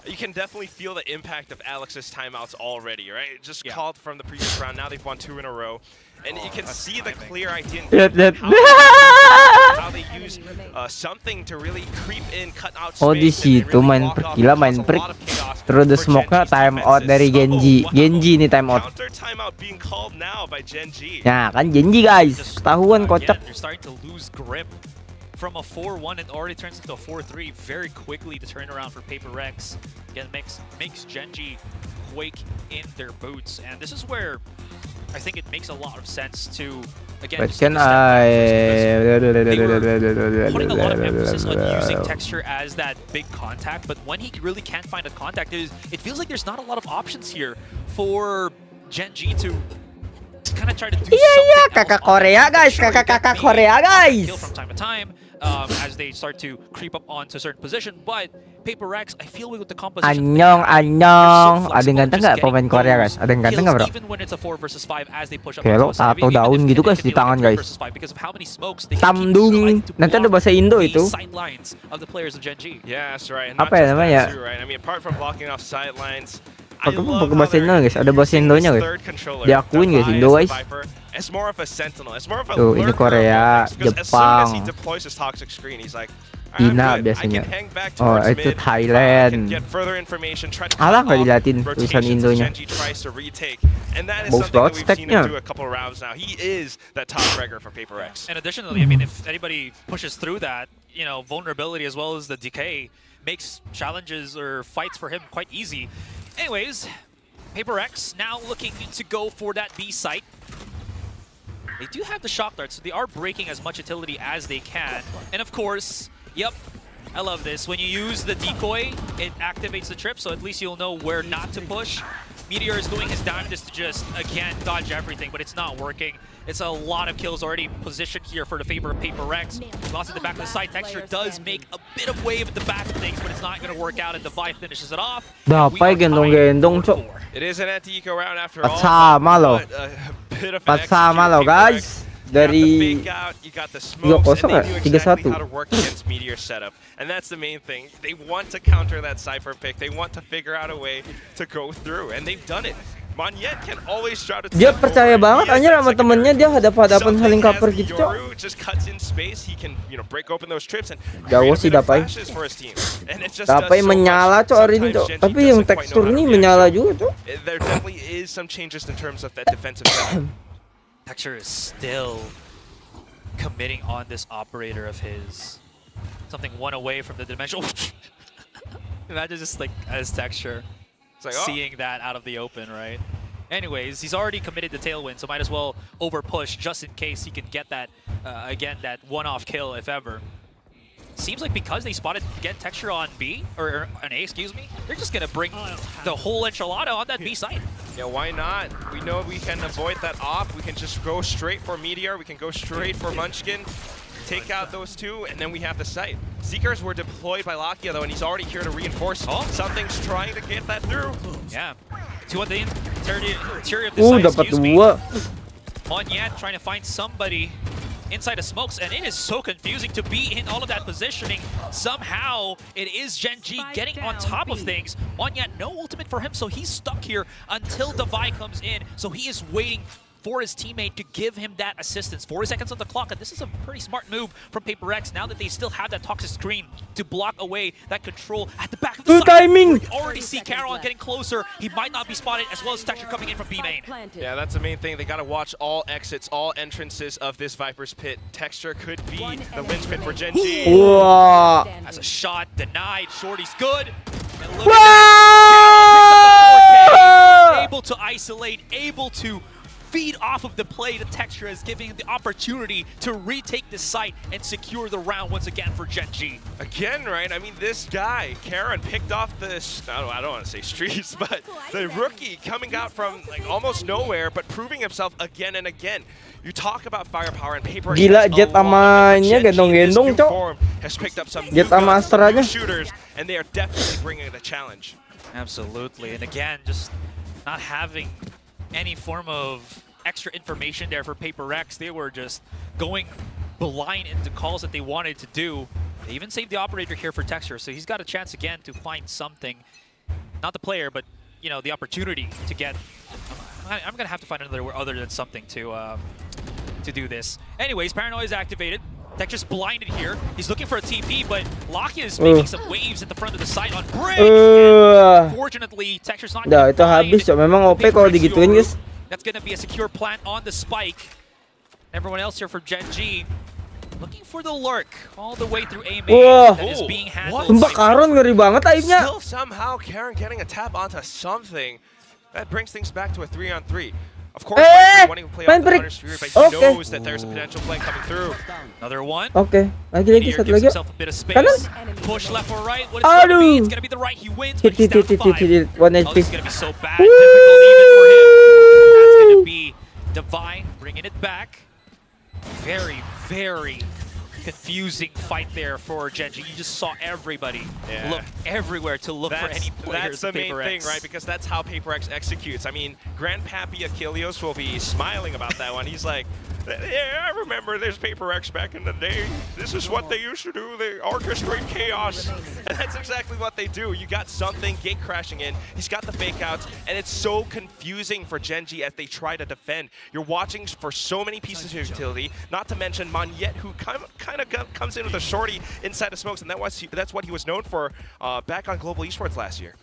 you can definitely feel the impact of Alex's timeouts already, right? It just called from the previous round. Now they've won 2 in a row. And you can see the clear idea in how they use something to really creep in, cut out space. Oh, di situ main gila main prick. Terus the smoke-nya time out dari Genji. Genji nih time out. Counter timeout being called now by Gen G. Nah, kan Genji guys. Ketahuan kocak. They're starting to lose grip from a 4-1 and already turns into a 4-3 very quickly to turn around for Paper Rex. Again, makes Gen G quake in their boots. And this is where I think it makes a lot of sense to, again, But just can take a step back I... they were putting a lot of emphasis on using Texture as that big contact, but when he really can't find a contact, it feels like there's not a lot of options here for Gen G to kind of try to do Iya, something kakak else on Korea it. guys, Sure, kakak you get me Korea guys. kill from time to time, as they start to creep up onto a certain position. But Paper Rex, I feel with the composition. Anyong. Ada yang ganteng nggak pemain Korea guys? Ada yang ganteng nggak bro? Even when it's a 4 versus 5 as they push up. Kayak lo tato daun gitu guys di tangan guys. Tamdung. Nanti ada bahasa Indo itu. Yes, right. And Apa not ya just namanya? that too, right? I mean, apart from blocking off sidelines, Pakai bahasa Indo guys. Ada bahasa Indonya guys. Diakuin guys Indo guys. It's more of a sentinel. It's more of a Tuh, ini lurker Korea, almost, because as soon as he Jepang. deploys his toxic screen, he's like, I'm Cina good. I biasanya. can hang back Oh, towards itu mid, I Thailand. can get further information, try to Alah, cut nggak off diliatin tulisan rotations as Indonya. Genji tries to retake. And that is Bagus something that banget we've seen him stacknya. do a couple of rounds now. He is that top fragger for Paper X. And additionally, I mean, if anybody pushes through that, you know, vulnerability as well as the decay makes challenges or fights for him quite easy. Anyways, Paper X now looking to go for that B site. They do have the shock darts, so they are breaking as much utility as they can. And of course, yep, I love this. When you use the decoy, it activates the trip, so at least you'll know where not to push. Meteor is doing his damnedest to just, again, dodge everything, but it's not working. It's a lot of kills already positioned here for the favor of Paper Rex. Lost at the back of the side. Texture does make a bit of wave at the back of things, but it's not going to work out, and Devi finishes it off. Dapat gendong-gendong cok. It is an anti-eco round after all. Sama loh. but a bit of an 4-sama loh execution, Paper X. guys. You got the Dari fake out, you got the smokes, 3-0 and they knew exactly 3-1. how to work against Meteor setup. And that's the main thing. They want to counter that Cypher pick. They want to figure out a way to go through, and they've done it. Monyet can always try to dia percaya banget anjir sama temennya, dia hadap-hadapan saling cover gitu cok. just cuts in space, he can, you know, break open those trips and Jauh create a sih bit of Dapai. flashes for his team. And it just Dapai does so menyala much. cok hari ini Sometimes cok. Genji Tapi yang doesn't quite tekstur know how ini to menyala react. juga cok. There definitely is some changes in terms of that defensive setup. Texture is still committing on this operator of his. Something one away from the dimensional. Imagine just like as Texture It's like, oh. seeing that out of the open, right? Anyways, he's already committed to Tailwind, so might as well over push just in case he can get that, again, that one-off kill if ever. Seems like because they spotted get Texture on B, or on A, excuse me, they're just gonna bring the whole enchilada on that B site. Yeah, why not? We know we can avoid that off. We can just go straight for Meteor. We can go straight for Munchkin. Take out those two, and then we have the site. Seekers were deployed by Lakia, though, and he's already here to reinforce. Oh. Something's trying to get that through. Yeah. Two on the interior of the site, Dapat excuse me. 2. Monyet trying to find somebody inside the smokes, and it is so confusing to be in all of that positioning. Somehow, it is Genji getting on top of things. Monyet, no ultimate for him, so he's stuck here until Devi comes in. So he is waiting for his teammate to give him that assistance. 4 seconds on the clock, and this is a pretty smart move from Paper X now that they still have that toxic screen to block away that control at the back of the site. Timing! We already see Caron getting closer. He might not be spotted, as well as Texture coming in from B main. Yeah, that's the main thing. They got to watch all exits, all entrances of this Viper's Pit. Texture could be the linchpin for Genji. Wah. As a shot denied, Shorty's good. And look Wow! at that, able to isolate, able to feed off of the play. The Texture is giving him the opportunity to retake the site and secure the round once again for Genji. Again, right? I mean, this guy, Karen, picked off this, I don't want to say streets, but the rookie coming out from like almost nowhere, but proving himself again and again. You talk about firepower and Paper X Gila, has a Jet lot of it, but amanya Genji, this gendong-gendong, new Cok. form, has picked up some new Jet ama guns, Astra new aja. shooters, and they are definitely bringing the challenge. Absolutely, and again, just not having any form of extra information there for Paper X. They were just going blind into calls that they wanted to do. They even saved the operator here for Texture, so he's got a chance again to find something. Not the player, but you know, the opportunity to get. I'm gonna have to find another word other than something to do this. Anyways, Paranoia is activated. Texture's blinded here. He's looking for a TP, but Lakia is making some waves at the front of the site on Brick. Fortunately, Texture's not Dah, gonna itu habis cok. Memang OP kalau digituin guys. That's going to be a secure plant on the spike. Everyone else here for Genji looking for the lurk all the way through A main. Wah. That is being handled. Sumpah Karon ngeri banget aibnya. Still somehow Karen getting a tap onto something. That brings things back to a 3-on-3. Of course, wanting to play off the Hunter Spirit, but he Okay. knows that there's a potential play coming through. Another one. Oke, lagi Meteor satu gives lagi. himself a bit of space. Kanan. Push left or right. What it's going to be? It's going to be the right. He wins, but he's down to 5. Hit, 1 Oh, HP. this is going to be so bad. Difficult even for him. That's going to be Divine bringing it back. Very, very confusing fight there for Genji. You just saw everybody look everywhere to look for any players. That's the main Paper thing, X. right? Because that's how Paper X executes. I mean, Grandpappy Achilles will be smiling about that one. He's like, yeah, I remember there's Paper X back in the day. This is what they used to do. They orchestrate chaos. And that's exactly what they do. You got something, gate crashing in. He's got the fake outs, and it's so confusing for Genji as they try to defend. You're watching for so many pieces of utility, not to mention Monyet, who kind of comes in with a shorty inside the smokes, and that's what he was known for back on Global Esports last year.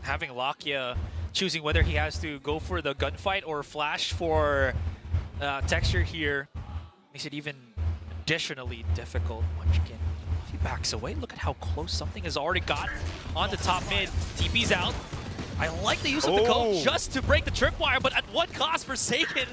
Having Lakia choosing whether he has to go for the gunfight or flash for Texture here makes it even additionally difficult. Munchkin, if he backs away, look at how close something has already got on the top mid. TP's out. I like the use of the code just to break the tripwire, but at what cost? Forsaken.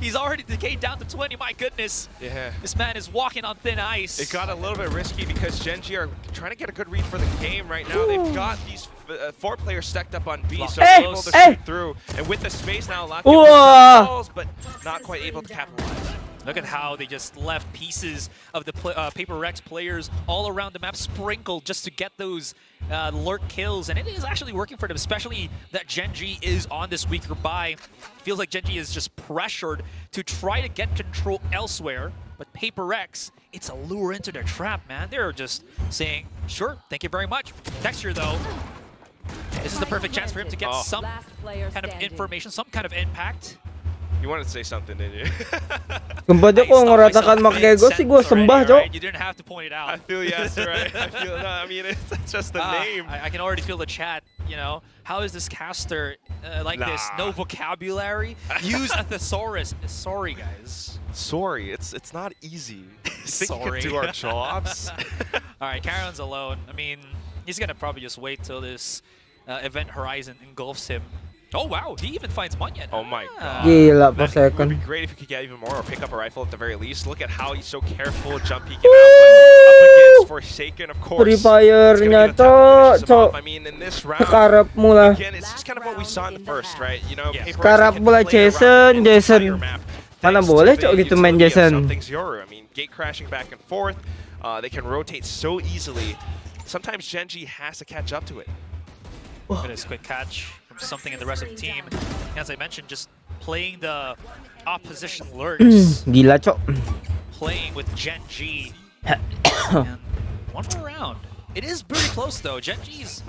He's already decayed down to 20, my goodness. Yeah. This man is walking on thin ice. It got a little bit risky because Genji are trying to get a good read for the game right now. They've got these 4 players stacked up on B, so they're able to shoot through. And with the space now, Lakia balls, but not quite able to capitalize. Look at how they just left pieces of the Paper X players all around the map sprinkled just to get those lurk kills, and it is actually working for them, especially that Genji is on this weaker buy. Feels like Genji is just pressured to try to get control elsewhere, but Paper X, it's a lure into their trap, man. They're just saying, sure, thank you very much. Texture, though, this is the perfect chance for him to get some kind of information, some kind of impact. You wanted to say something, didn't you? Kumpanya ko ngaratakan makego sih gua sembah, Cok. You didn't have to point it out. I feel yes, right. I feel no. I mean, it's just the name. I can already feel the chat. You know, how is this caster like this? No vocabulary. Use a thesaurus. Sorry, guys. Sorry, it's not easy. Think we Sorry. can do our jobs? All right, Karen's alone. I mean, he's gonna probably just wait till this event horizon engulfs him. Oh wow, he even finds Monyet. Oh my god. Gila per It would second. be great if he could get even more or pick up a rifle at the very least. Look at how he's so careful jump peeking out, but up against Forsaken, of course. Free It's gonna be Fire-nya, the time to finish him Cok. off. I mean, in this round, Sekarap mula. again, it's just kind of what we saw in the first, right? You know, Paper X Sekarap can mula play around the Jason. entire map Mana thanks to boleh, the Cok, gitu main utility of Jason. Something's Yoru. I mean, gate crashing back and forth. They can rotate so easily. Sometimes Genji has to catch up to it. Look at this quick catch from something in the rest of the team. As I mentioned, just playing the opposition lurks, Gila, Cok. playing with Genji. And one more round. It is pretty close though. Genji's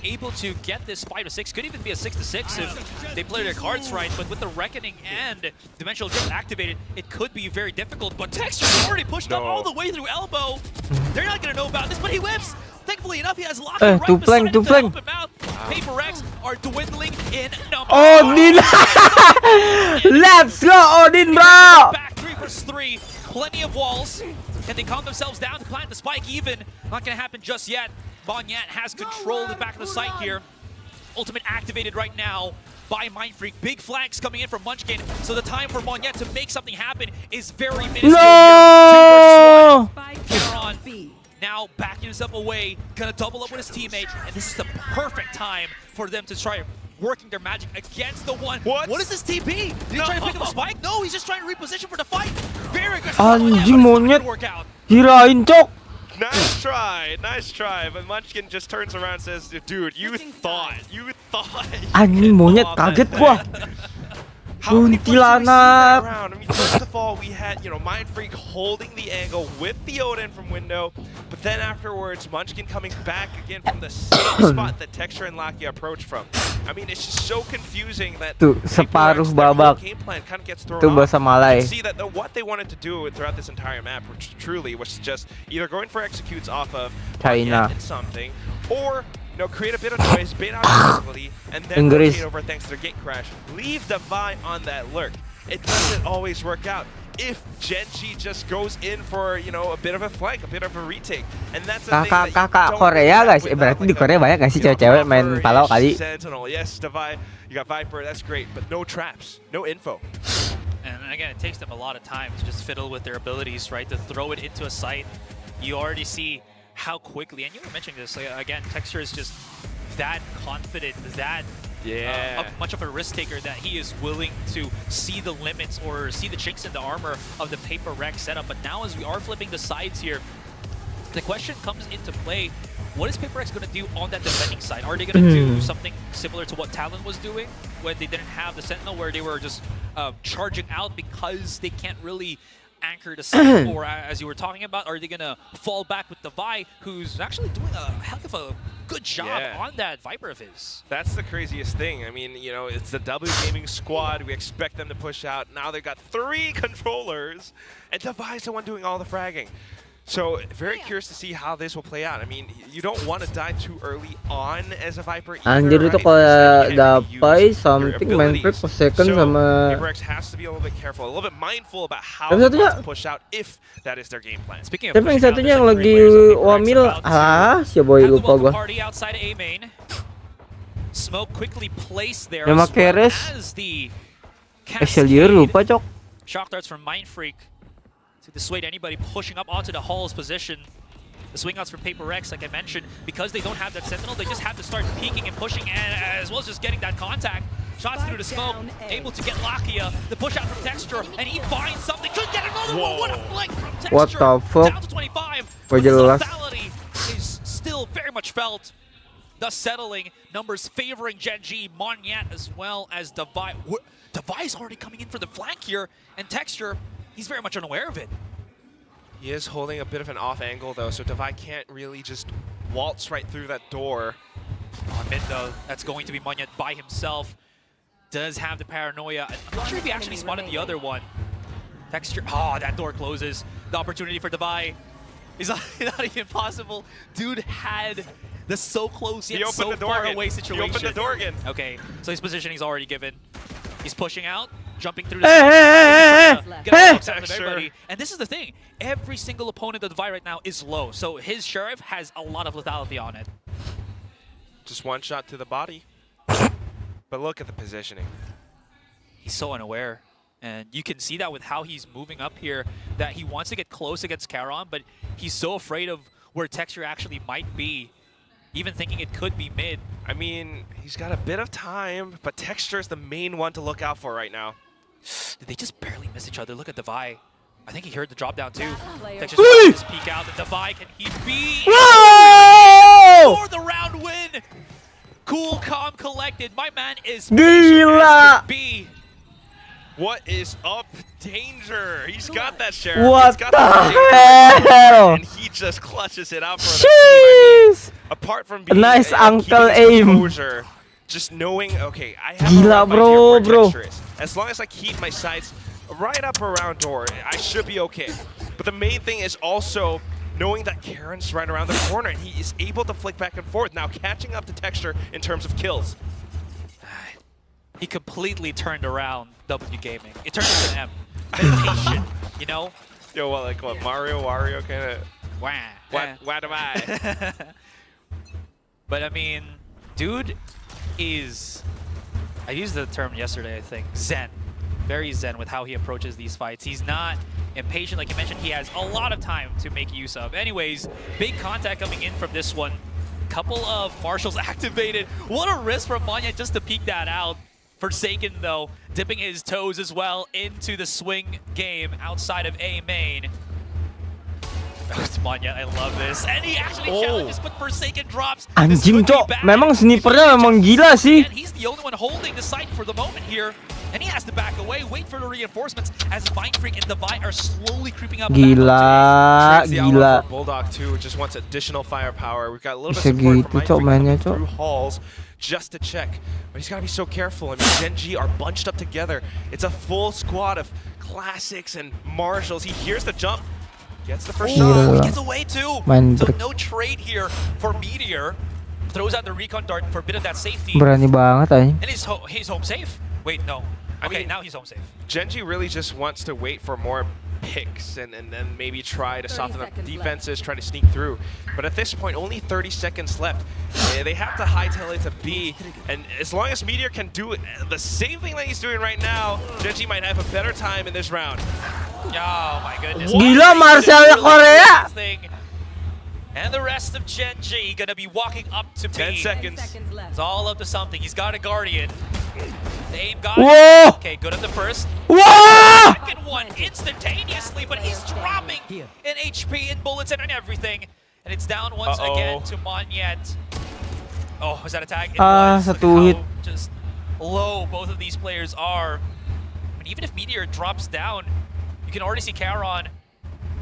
able to get this 5-6. Could even be a 6-6 if they play their cards right. But with the Reckoning and Dimensional Drift activated, it could be very difficult. But Texture's already pushed up all the way through elbow. They're not going to know about this, but he whips. Thankfully enough, he has locked right two beside him flank, two to help flank. him out. Paper X are dwindling in number. Odin. Let's go, Odin, bro. Back 3 versus 3. Plenty of walls. Can they calm themselves down to plant the spike even? Not going to happen just yet. Monyet has control of the back of the site here. Ultimate activated right now by Mindfreak. Big flanks coming in from Munchkin. So the time for Monyet to make something happen is very minuscule here. 2 versus 1. Cameron now backing himself away. Gonna double up with his teammate. And this is the perfect time for them to try working their magic against the one. What is this TP? Did he try to pick up a spike? No, he's just trying to reposition for the fight. Very good. Anjing, Monyet. Work out. Kirain, Cok. Nice try. But Munchkin just turns around and says, dude, you thought. Anjing, Monyet, kaget gua. How many plays have we seen that Kuntilanak. round? I mean, first of all, we had, Mindfreak holding the angle with the Odin from window, but then afterwards, Munchkin coming back again from the same spot that Texture and Lakia approached from. I mean, it's just so confusing that Tuh, separuh babak. game plan kind of gets thrown Tuh off. bahasa Malay. You see that what they wanted to do throughout this entire map, which truly was just either going for executes off of China and something, or create a bit of noise, bait out visibility, and then Inggris. rotate over thanks to their gate crash. Leave Divine on that lurk. It doesn't always work out. If Genji just goes in for, a bit of a flank, a bit of a retake, and that's the thing that you Kakak don't Korea, get guys. without, Berarti di like, Korea banyak gak sih cewek-cewek main Valo kali? Sentinel, yes, Divine, you got Viper, that's great, but no traps, no info. And again, it takes them a lot of time to just fiddle with their abilities, right? To throw it into a site. You already see how quickly, and you were mentioning this, again, Texture is just that confident, that much of a risk taker that he is willing to see the limits or see the chinks in the armor of the Paper Rex setup. But now as we are flipping the sides here, the question comes into play. What is Paper Rex going to do on that defending side? Are they going to do something similar to what Talon was doing when they didn't have the Sentinel, where they were just charging out because they can't really anchor the side? Or as you were talking about, are they going to fall back with Devi, who's actually doing a heck of a good job on that Viper of his? That's the craziest thing. I mean, you know, it's the W Gaming squad. We expect them to push out. Now they've got 3 controllers, and Devi's the one doing all the fragging. So very curious to see how this will play out. I mean, you don't want to die too early on as a Viper either, Anjir itu kayak dapai something main per second sama. Paper Rex has to be a little bit careful, a little bit mindful about how to push out if that is their game plan. Speaking of Tapi yang satunya yang lagi wamil, si boy lupa gua. Party outside A main. Smoke quickly placed there Yang as make well res. as the Excellier lupa cok. shock darts from Mind Freak to dissuade anybody pushing up onto the Hall's position. The swing outs from Paper Rex, like I mentioned, because they don't have that Sentinel, they just have to start peeking and pushing, and as well as just getting that contact. Shots through the smoke, able to get Lakia, the push out from Texture, and he finds something. Could get another one. What a flank from Texture. What the fuck? Down to 25. Where'd But you the last? lethality is still very much felt. Thus settling, numbers favoring Genji, Monyet, as well as Devi. Devi's already coming in for the flank here, and Texture, he's very much unaware of it. He is holding a bit of an off angle though, so Devi can't really just waltz right through that door. On mid though, that's going to be Monyet by himself. Does have the paranoia. I'm not sure if he actually spotted the other one. Texture, that door closes. The opportunity for Devi is not even possible. Dude had the so close yet so far away situation. He opened the door again. Okay, so his positioning's already given. He's pushing out, jumping through the everybody. And this is the thing, every single opponent of Devi right now is low, so his Sheriff has a lot of lethality on it. Just one shot to the body. But look at the positioning. He's so unaware. And you can see that with how he's moving up here, that he wants to get close against Charon, but he's so afraid of where Texture actually might be, even thinking it could be mid. I mean, he's got a bit of time, but Texture is the main one to look out for right now. Did they just barely miss each other? Look at Devi. I think he heard the drop down too. Texture's trying to just peek out. The Devi, can he be for the round win? Cool, calm, collected. My man is Gila. B. What is up, Danger? He's got that Sheriff. What got the that hell? and he just clutches it out for the team. I mean, apart from being Nice uncle keeping his aim. composure, just knowing, okay, I have Gila, a rough idea bro, where bro. Texture is. As long as I keep my sights right up around door, I should be okay. But the main thing is also knowing that Karen's right around the corner, and he is able to flick back and forth, now catching up to Texture in terms of kills. He completely turned around W Gaming. It turned into an M. Meditation, you know? Yo, what, like what, Mario, Wario kind of... Wah. What am I? But I mean, dude is, I used the term yesterday, I think, zen. Very zen with how he approaches these fights. He's not impatient, like you mentioned. He has a lot of time to make use of. Anyways, big contact coming in from this one. Couple of marshals activated. What a risk from Monyet just to peek that out. Forsaken, though, dipping his toes as well into the swing game outside of A main. Oh, it's Monyet, I love this. And he actually challenges, but Forsaken drops. Anjing cok, memang snipernya memang gila sih. And he's the only one holding the site for the moment here. And he has to back away, wait for the reinforcements as Mind Freak and Devi are slowly creeping up. Gila, gila. Bulldog too just wants additional firepower. We've got a little bit Bisa of support gitu, from cok, Mind Freak mainnya, coming cok. through halls just to check. But he's got to be so careful. I mean, Genji are bunched up together. It's a full squad of classics and marshals. He hears the jump, gets the first shot. He gets away too. Mind So Freak. no trade here for Meteor. Throws out the recon dart for a bit of that safety. Berani banget anjing. And he's home safe. Wait, no. Okay, mean, now he's home safe. Genji really just wants to wait for more picks and then maybe try to soften up defenses, try to sneak through. But at this point, only 30 seconds left. They have to hightail it to B, and as long as Meteor can do the same thing that he's doing right now, Genji might have a better time in this round. Oh my goodness. Gila Marcelnya Korea. And the rest of Genji gonna be walking up to 10 B. seconds. left. It's all up to something. He's got a Guardian. The aim got Whoa! it. Okay, good at the first. Wah! Second one instantaneously, but he's dropping in HP and bullets and everything. And it's down once again to Monyet. Oh, was that a tag? It was. Look satu how hit. just low both of these players are. And even if Meteor drops down, you can already see Charon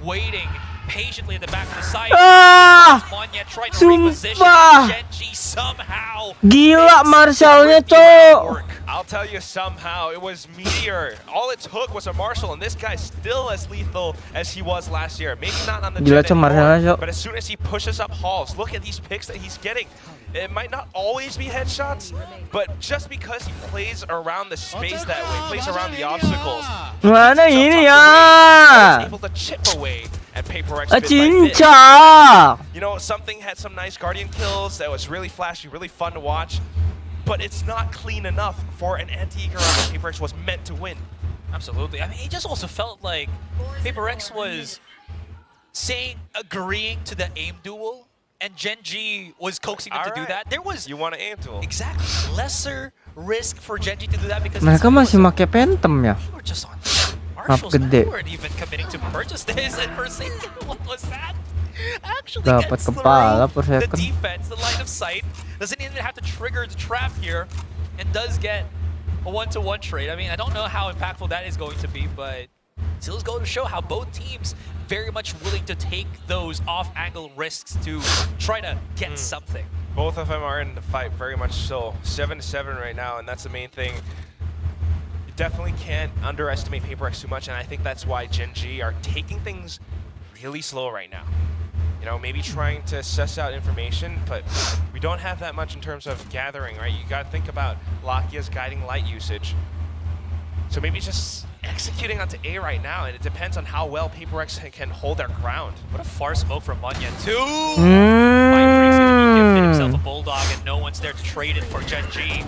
waiting patiently at the back of the site. Ah! Monyet trying to Sumpah! reposition Genji somehow. Gila Marshallnya, cok. I'll tell you somehow, it was Meteor. All it took was a Marshall, and this guy's still as lethal as he was last year. Maybe not on the Gila, jet cok, Marshallnya, anymore, cok. but as soon as he pushes up halls, look at these picks that he's getting. It might not always be headshots, but just because he plays around the space that way, plays around the obstacles, Mana ini he's ya? able to chip away at Paper X bit by bit. Cinca. You know, something had some nice Guardian kills that was really flashy, really fun to watch, but it's not clean enough for an anti-eco round that Paper X was meant to win. Absolutely. I mean, it just also felt like Paper X was agreeing to the aim duel, and Genji was coaxing him to do that. There was You want to aim duel. exactly lesser risk for Genji to do that because Mereka masih pakai Phantom ya? we were just on Marshalls. gede. They weren't even committing to purchase this, and Forsaken, what was that? Actually Dapat gets kepala through per the second. defense, the line of sight. Doesn't even have to trigger the trap here, and does get a one-to-one trade. I mean, I don't know how impactful that is going to be, but still is going to show how both teams very much willing to take those off-angle risks to try to get something. Both of them are in the fight very much so. 7-7 right now, and that's the main thing. You definitely can't underestimate Paper X too much, and I think that's why Genji are taking things really slow right now. You know, maybe trying to suss out information, but we don't have that much in terms of gathering, right? You got to think about Lakia's guiding light usage. So maybe just executing onto A right now, and it depends on how well Paper X can hold their ground. What a far smoke from Munyan, too! Mind Freak's gonna be gifted himself a Bulldog, and no one's there to trade it for Genji.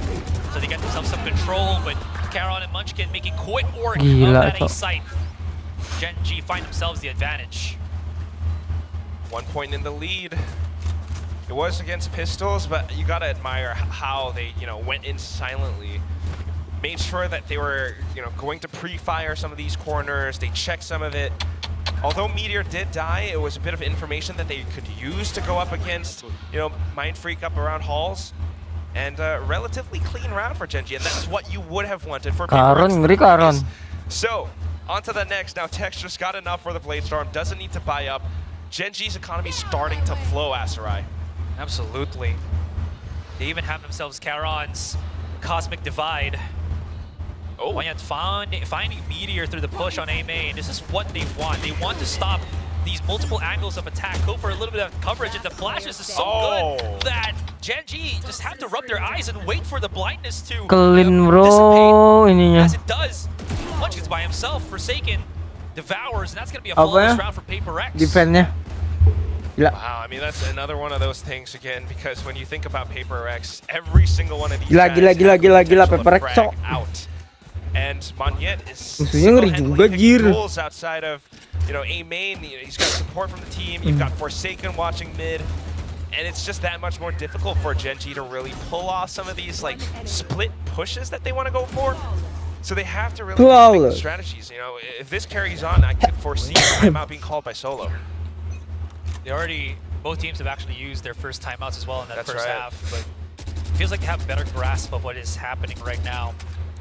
So they get themselves some control, but Charon and Munchkin making quick work Gila, of that A cok. site. Genji find themselves the advantage. 1 point in the lead. It was against pistols, but you gotta admire how they, you know, went in silently. Made sure that they were, you know, going to pre-fire some of these corners. They checked some of it. Although Meteor did die, it was a bit of information that they could use to go up against, you know, Mind Freak up around halls. And a relatively clean round for Genji, and that's what you would have wanted for Karon, Paper X. ngeri Karon. So, on to the next. Now, Tixss just got enough for the Blade Storm. Doesn't need to buy up. Genji's economy starting to flow, Asarai. Absolutely. They even have themselves Charon's Cosmic Divide. Oh, Munyan finding Meteor through the push on A main. This is what they want. They want to stop these multiple angles of attack, go for a little bit of coverage, and the flashes is so good that Genji just have to rub their eyes and wait for the blindness to Clean bro dissipate. ininya. As it does, Munchkin's by himself, Forsaken devours, and that's going to be a Apa flawless ya? round for Paper X. Defense-nya. Gila. wow, I mean, that's another one of those things again, because when you think about Paper X, every single one of these Gila, guys gila, have gila, the gila, gila, potential to Paper X, frag cok. out. And Monyet is Musuhnya ngeri juga, single-handedly jir. picking goals outside of, you know, A main. You know, he's got support from the team. You've got Forsaken watching mid. And it's just that much more difficult for Genji to really pull off some of these like split pushes that they want to go for. So they have to really make Flawless. strategies. You know, if this carries on, I could foresee a timeout being called by Solo. Both teams have actually used their first timeouts as well in that That's first right. half, but it feels like they have a better grasp of what is happening right now.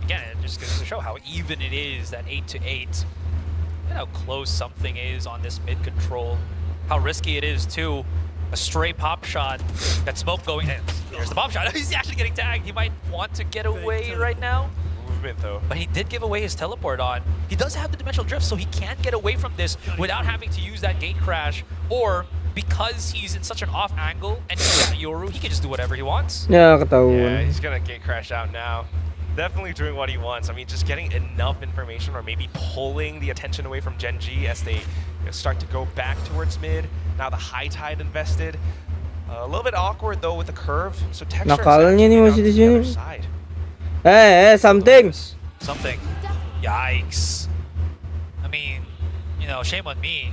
Again, it just goes to show how even it is, that 8-8, and how close something is on this mid control. How risky it is too. A stray pop shot, that smoke going in. There's the pop shot. He's actually getting tagged. He might want to get away right now. Movement though. But he did give away his teleport on. He does have the dimensional drift, so he can get away from this without having to use that gate crash, or because he's in such an off angle and he's got Yoru, he can just do whatever he wants. Ya Yeah, ketahuan. he's gonna gate crash out now. Definitely doing what he wants. I mean, just getting enough information, or maybe pulling the attention away from Genji as they start to go back towards mid. Now the high tide invested. A little bit awkward though with the curve. So Texture Nakalnya nih masih di sini. Something. Something. Yikes. I mean, you know, shame on me.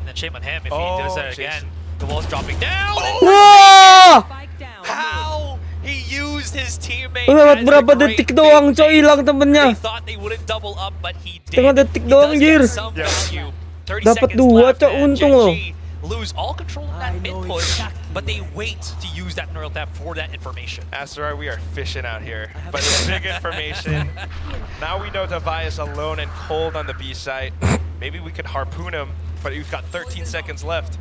And then shame on him if he does that again. The wall's dropping down. Wah! Spike down. How he used his teammate. Lewat as berapa the great detik doang coy bait. hilang They temennya. thought they wouldn't double up, but he did. Setengah detik He doang, does get Jir. some value. 30 Dapat seconds dua, left, Cok. and Untung Gen loh. G lose all control of that mid push, but they wait to use that neural tap for that information. Asteroid, we are fishing out here. But it's big information. Now we know Davai is alone and cold on the B site. Maybe we could harpoon him, but we've got 13 seconds left.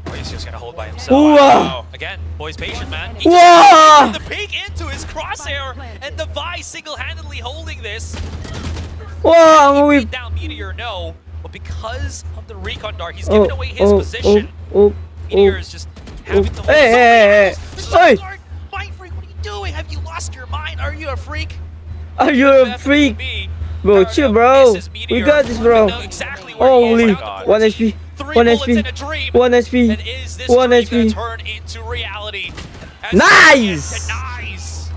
Oh, he's just gonna hold by himself. Wah! Again, boy's patient, man. He Wah! just the peek into his crosshair, and Davai single-handedly holding this. Wah, He ngewip. beat down Meteor, no, but because of the recon dart, he's Oh, given away his oh, position. oh, Meteor oh. is just having to hold Hey, hey, hey, The hey. shot guard! Mind freak, what are you doing? Have you lost your mind? Are you a freak? Are you a freak? Bro, chill, bro. We got this, bro. Exactly where Holy, he is now. 1 HP, 3 1 bullets HP, in a dream. 1 HP, And is this 1 dream HP. gonna turn into reality? As Nice! Denies.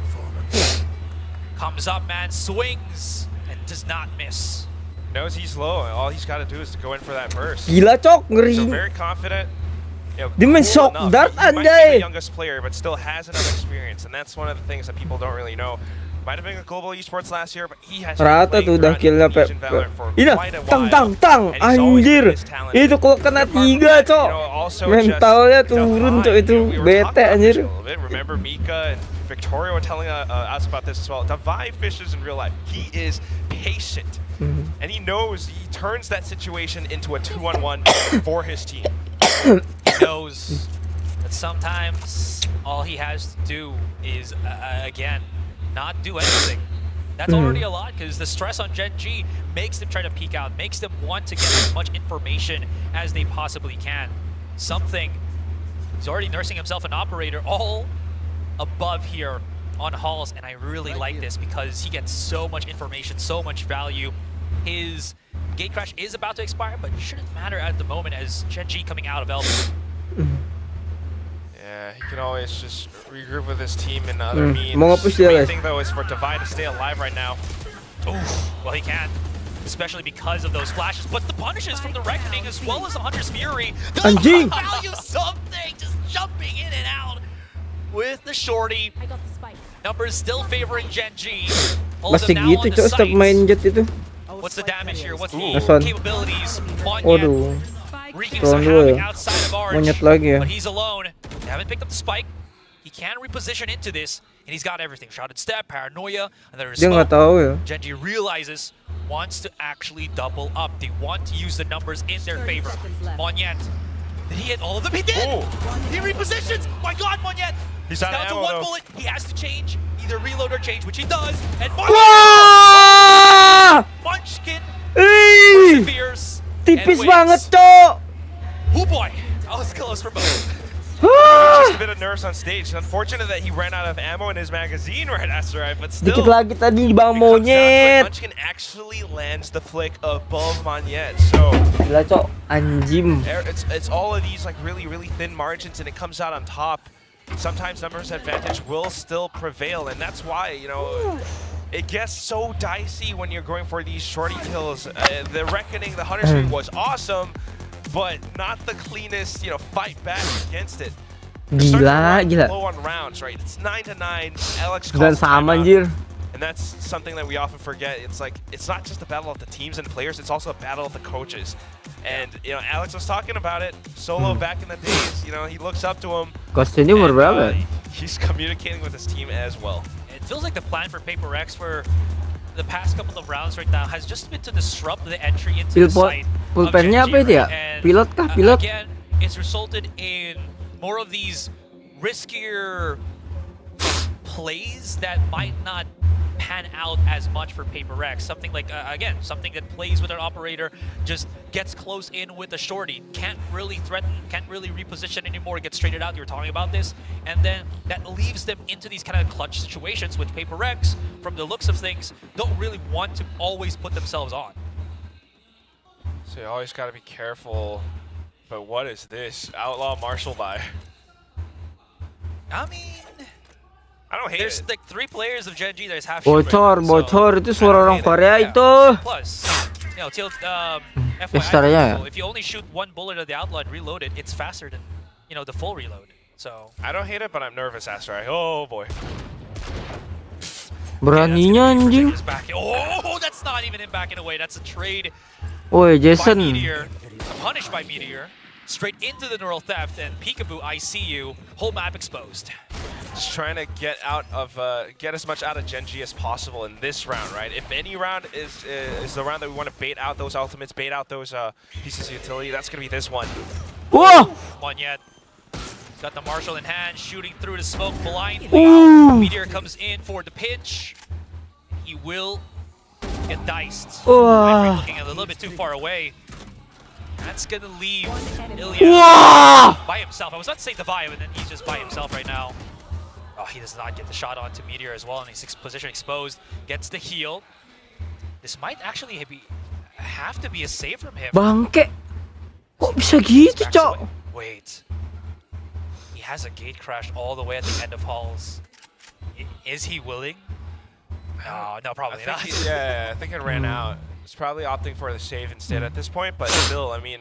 Comes up, man, swings, and does not miss. Knows he's low, and all he's got to do is to go in for that burst. Gila cok, ngeri. So very confident. You know, Dia main cool shock enough. dart, He might be anjay. the youngest player, but still has enough experience, and that's one of the things that people don't really know. Might have been a global esports last year, but he has been Rata playing tuh udah around killnya Indonesian Valorant for Ina, quite a tang while, tang tang, and he's always been anjir. this talented. Itu kalau kena Apart from 3 that, cok. also Mentalnya just turun Davai, cok itu. we were Bete talking about anjir. this a little bit. Remember Mika and Victoria were telling us about this as well. Davai fishes in real life. He is patient. And he knows, he turns that situation into a 2-on-1 for his team. He knows that sometimes all he has to do is, again, not do anything. That's already a lot, because the stress on Gen G makes them try to peek out, makes them want to get as much information as they possibly can. Something, he's already nursing himself an operator all above here on halls, and I really like this because he gets so much information, so much value. His gate crash is about to expire, but shouldn't matter at the moment as Gen G coming out of Elbow. Yeah, he can always just regroup with his team and other means. Mau nge-push dia, The main guys. thing though is for Davai to stay alive right now. Oof, well, he can, especially because of those flashes. But the punishes from the Reckoning as well as the Hunter's Fury does Anjing. value something, just jumping in and out with the shorty. I got the spike. Numbers still favoring Gen G. All of Pasti them now gitu on the cok setiap sites. main jet itu. What's the damage here? What's the Asan. capabilities? Monyet Waduh. wreaking Turun some dulu havoc ya. outside of Arch. Monyet lagi ya. But he's alone. They haven't picked up the spike. He can reposition into this, and he's got everything. Shrouded Step, Paranoia, and there's Dia nggak tahu ya. Genji realizes, wants to actually double up. They want to use the numbers in their 30 favor. seconds left. Monyet, did he hit all of them? He did! Oh. He repositions! My god, Monyet! He's out of down to ammo, one though. bullet. He has to change, either reload or change, which he does. And Wah! Munchkin Ih, perseveres. tipis and banget wins. cok. Oh boy, that was close for both. Just a bit of nerves on stage. Unfortunate that he ran out of ammo in his magazine right after, but still. Dikit lagi tadi bang it comes down to it. monyet. Munchkin actually lands the flick above Monyet, so Gila cok, anjim. it's all of these like really thin margins, and it comes out on top. Sometimes numbers advantage will still prevail, and that's why, you know, it gets so dicey when you're going for these shorty kills. The Reckoning, the Hunter's Fury was awesome, but not the cleanest, you know, fight back against it. They're starting to Gila, run gila. low on rounds, right? It's 9-9. Alex Dan calls sama timeout. anjir. And that's something that we often forget. It's like, it's not just a battle of the teams and the players, it's also a battle of the coaches. And, you know, Alex was talking about it. Solo back in the days, you know, he looks up to him. Kosnya umur and, berapa? he's communicating with his team as well. It feels like the plan for Paper X for the past couple of rounds right now has just been to disrupt the entry into the site. Pulpennya apa itu ya? Pilot kah? And, Pilot? again, it's resulted in more of these riskier plays that might not pan out as much for Paper X. Something like, again, something that plays with an operator, just gets close in with a shorty, can't really threaten, can't really reposition anymore, gets traded out, you were talking about this, and then that leaves them into these kind of clutch situations, which Paper X, from the looks of things, don't really want to always put themselves on. So you always got to be careful. But what is this? Outlaw Marshall by? I mean, I don't hate there's it. like 3 players of Gen G that is half Bocor, bocor itu suara orang Korea Yeah. itu. Plus, you know, till Staranya ya? if you only shoot 1 bullet at the outlaw and reload it, it's faster than, you know, the full reload. So I don't hate it, but I'm nervous, Asterai. Oh boy. Beraninya anjing. Oh, that's not even him backing away. That's a trade Woi, by Jason. Meteor, punished by Meteor, straight into the neural theft, and Peekaboo, I see you. Whole map exposed. Just trying to get out of, get as much out of Genji as possible in this round, right? If any round is the round that we want to bait out those ultimates, bait out those pieces of utility, that's gonna be this one. Whoa! One yet. Got the Marshall in hand, shooting through the smoke blindly. Ooh. Meteor comes in for the pinch. He will get diced. Wow. Looking a little bit too far away. That's gonna leave Ilya Wow. by himself. I was about to say Divide, but then he's just by himself right now. Oh, he does not get the shot onto Meteor as well, and he's position exposed. Gets the heal. This might actually have to be a save from him. Bangke. Kok bisa gitu, Backs Cok? away. Wait. He has a gate crash all the way at the end of halls. Is he willing? No, probably not. Yeah, I think it ran out. He's probably opting for the save instead at this point, but still, I mean,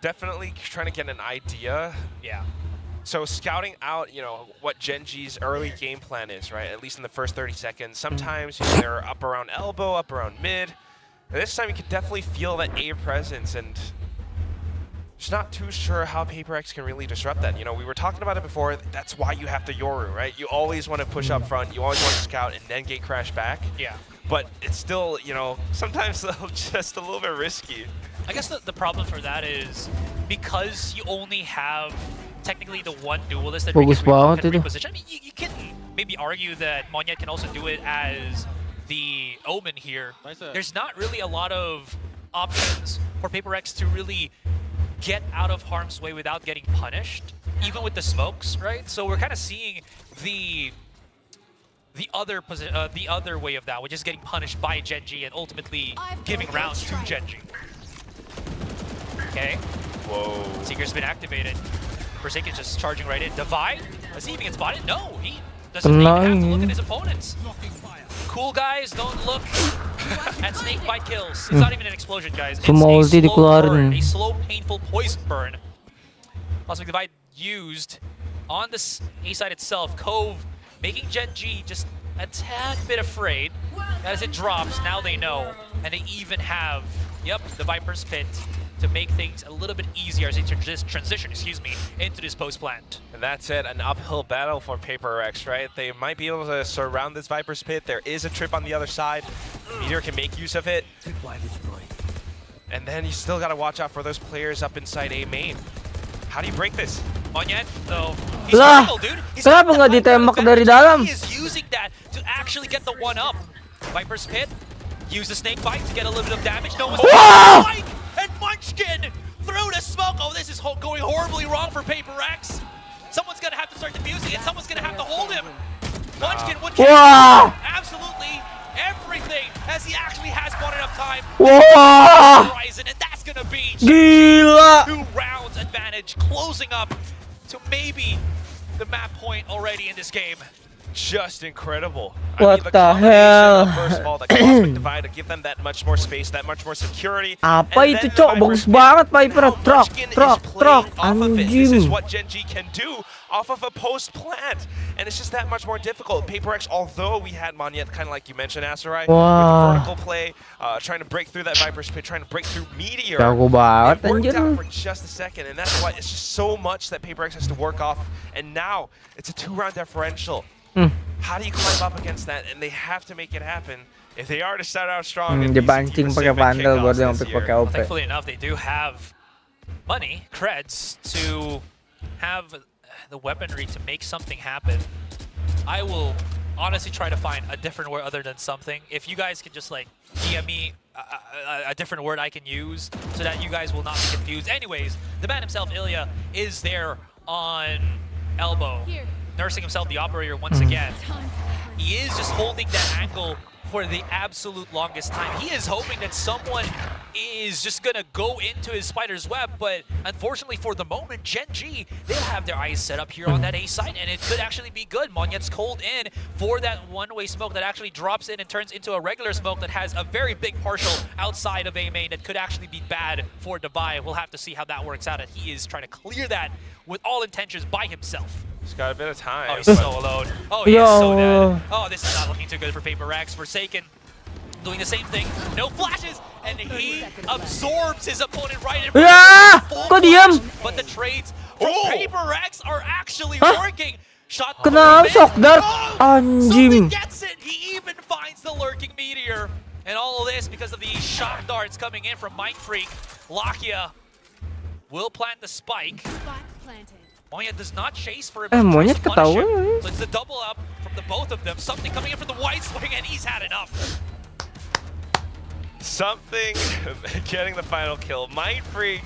definitely trying to get an idea. Yeah. So scouting out, you know, what Genji's early game plan is, right? At least in the first 30 seconds. Sometimes you know, they're up around elbow, up around mid. And this time you can definitely feel that A presence, and just not too sure how Paper X can really disrupt that. You know, we were talking about it before. That's why you have the Yoru, right? You always want to push up front. You always want to scout and then gate crash back. Yeah. But it's still, you know, sometimes just a little bit risky. I guess the problem for that is because you only have technically the one duelist that Bagus banget can itu. reposition. I mean, you can maybe argue that Monyet can also do it as the Omen here. There's not really a lot of options for Paper X to really get out of harm's way without getting punished, even with the smokes, right? So we're kind of seeing the other way of that, which is getting punished by Genji and ultimately giving rounds to Genji. Okay. Whoa. Seeker's been activated. Forsaken's just charging right in. Divide? Does he even get spotted? No, he doesn't even have to look at his opponents. Cool guys, don't look at snakebite kills. It's not even an explosion, guys. It's a Semua ulti slow dikeluarin. burn, a slow, painful poison burn. Cosmic Divide used on the A side itself. Cove making Genji just a tad bit afraid. As it drops, now they know. And they even have, the Viper's Pit to make things a little bit easier as they transition, into this post plant. And that's it, an uphill battle for Paper X, right? They might be able to surround this Viper's Pit. There is a trip on the other side. Meteor can make use of it. And then you still gotta watch out for those players up inside A main. How do you break this? Monyet, though, he's Lah, critical, dude. He's kenapa got nggak the ditembak advantage. dari dalam? He is using that to actually get the one up. Viper's Pit, use the snake bite to get a little bit of damage. No one's Wow! and Munchkin through the smoke. Oh, this is going horribly wrong for Paper X. Someone's gonna have to start defusing it. Someone's gonna have to hold him. Munchkin would Wow! absolutely everything as he actually has bought enough time. Wah! Horizon, and that's gonna be Gila! 2 rounds advantage, closing up to maybe the map point already in this game. Just incredible. What the combination hell? of, first of all, the Cosmic Divide to give them that much more space, that much more security. Apa And itu, then the Cok? Viper's Bagus Pit, banget Viper. how Truk, Munchkin is truk, playing truk. off of it. This is Anjing. what Genji can do off of a post plant. And it's just that much more difficult. Paper X, although we had Monyet, kind of like you mentioned, Asterai, with Wah. the vertical play, trying to break through that Viper's Pit, trying to break through Meteor. Jago banget, It worked anjir. out for just a second, and that's why it's just so much that Paper X has to work off. And now it's a 2-round differential. How do you climb up against that? And they have to make it happen if they are to start out strong. and Dipancing pakai vandal baru dia sampai pakai OP. Thankfully enough, they do have money, creds, to have the weaponry to make something happen. I will honestly try to find a different word other than something. If you guys could just like DM me a different word I can use so that you guys will not be confused. Anyways, the man himself, Ilya, is there on elbow, nursing himself the operator once again. He is just holding that angle for the absolute longest time. He is hoping that someone is just gonna go into his spider's web, but unfortunately for the moment, Gen G, they'll have their eyes set up here on that A side, and it could actually be good. Monyet's cold in for that one-way smoke that actually drops in and turns into a regular smoke that has a very big partial outside of A main that could actually be bad for Dubai. We'll have to see how that works out, and he is trying to clear that with all intentions by himself. He's got a bit of time. Oh, he's so alone. Oh, he is so dead. Oh, this is not looking too good for Paper Rex. Forsaken doing the same thing. No flashes, and he absorbs his opponent right in front Yeah! of him. Kok diam? But the trades from Paper Rex are actually working. Shot Kenapa shock dart? Something Anjing. gets it. He even finds the lurking meteor. And all of this because of the shock darts coming in from Mind Freak. Lakia will plant the spike. Spot planted. Monyet does not chase for him. Monyet Tries to punish him. ketahuan. So it's the double up from the both of them. Something coming in from the white swing, and he's had enough. Something getting the final kill. Mind Freak,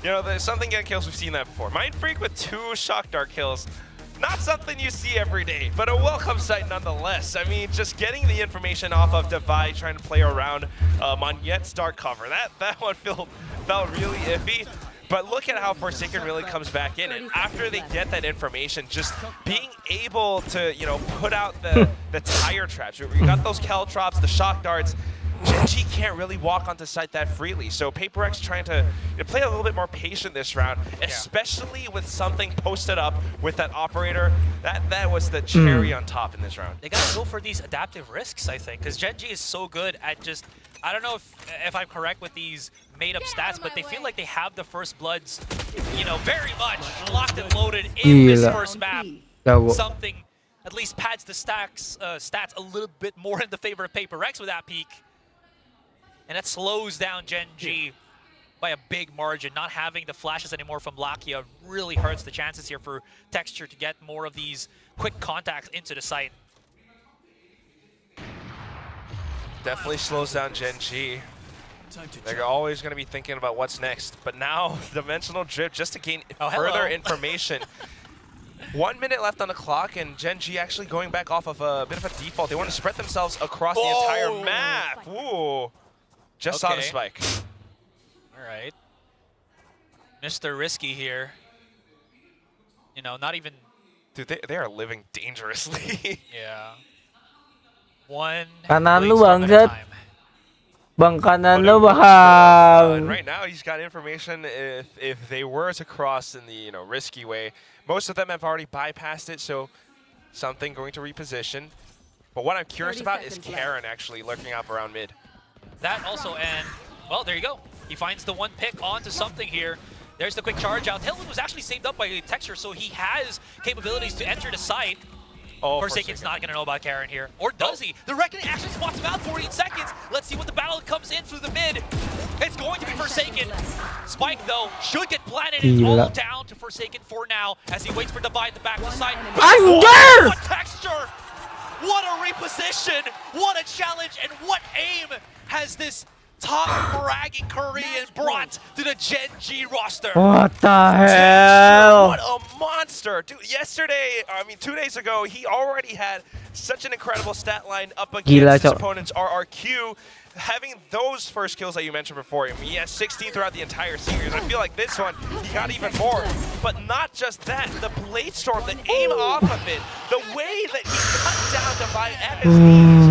you know, there's something getting kills, we've seen that before. Mind Freak with 2 shock dart kills. Not something you see every day, but a welcome sight nonetheless. I mean, just getting the information off of Divide, trying to play around Monyet's dark cover. That one felt really iffy. But look at how Forsaken really comes back in. And after they get that information, just being able to, you know, put out the tire traps. You got those caltrops, the shock darts. Gen G can't really walk onto site that freely. So Paper X trying to play a little bit more patient this round, especially with something posted up with that operator. That was the cherry on top in this round. They gotta go for these adaptive risks, I think, because Gen G is so good at just, I don't know if I'm correct with these made-up stats, but they feel like they have the first bloods, you know, very much locked and loaded in this first map. Something at least pads the stats a little bit more in the favor of Paper X with that peak. And that slows down Gen G by a big margin. Not having the flashes anymore from Lakia really hurts the chances here for Texture to get more of these quick contacts into the site. Definitely slows down Gen G. They're always going to be thinking about what's next. But now, Dimensional Drip, just to gain further information. 1 minute left on the clock, and Gen G actually going back off of a bit of a default. They want to spread themselves across the entire map. Ooh. Just saw the spike. All right. Mr. Risky here. You know, not even... Dude, they are living dangerously. Yeah. One Kanan lu Wingstone at a bangsat. time. Bang kanan But lu it works for, bang. and right now, he's got information if they were to cross in the risky way. Most of them have already bypassed it, so something going to reposition. But what I'm curious about is Karen actually lurking up around mid. That also, and, well, there you go. He finds the one pick onto something here. There's the quick charge out. Tailwind was actually saved up by Texture, so he has capabilities to enter the site. Oh, Forsaken's not going to know about Karen here. Or does he? The Reckoning actually spots him out 14 seconds. Let's see what the battle comes in through the mid. It's going to be Forsaken. Spike, though, should get planted. It's all down to Forsaken for now as he waits for Divide to back the site. Anjir! What Texture! What a reposition! What a challenge! And what aim has this top bragging Korean brought to the Gen G roster? What the Texture, hell? what a monster. Dude, yesterday, I mean 2 days ago, he already had such an incredible stat line up against his opponent's RRQ. Having those first kills that you mentioned before, I mean, he has 16 throughout the entire series. I feel like this one, he got even more. But not just that, the Blade Storm, the aim off of it, the way that he cut down Divide at his knees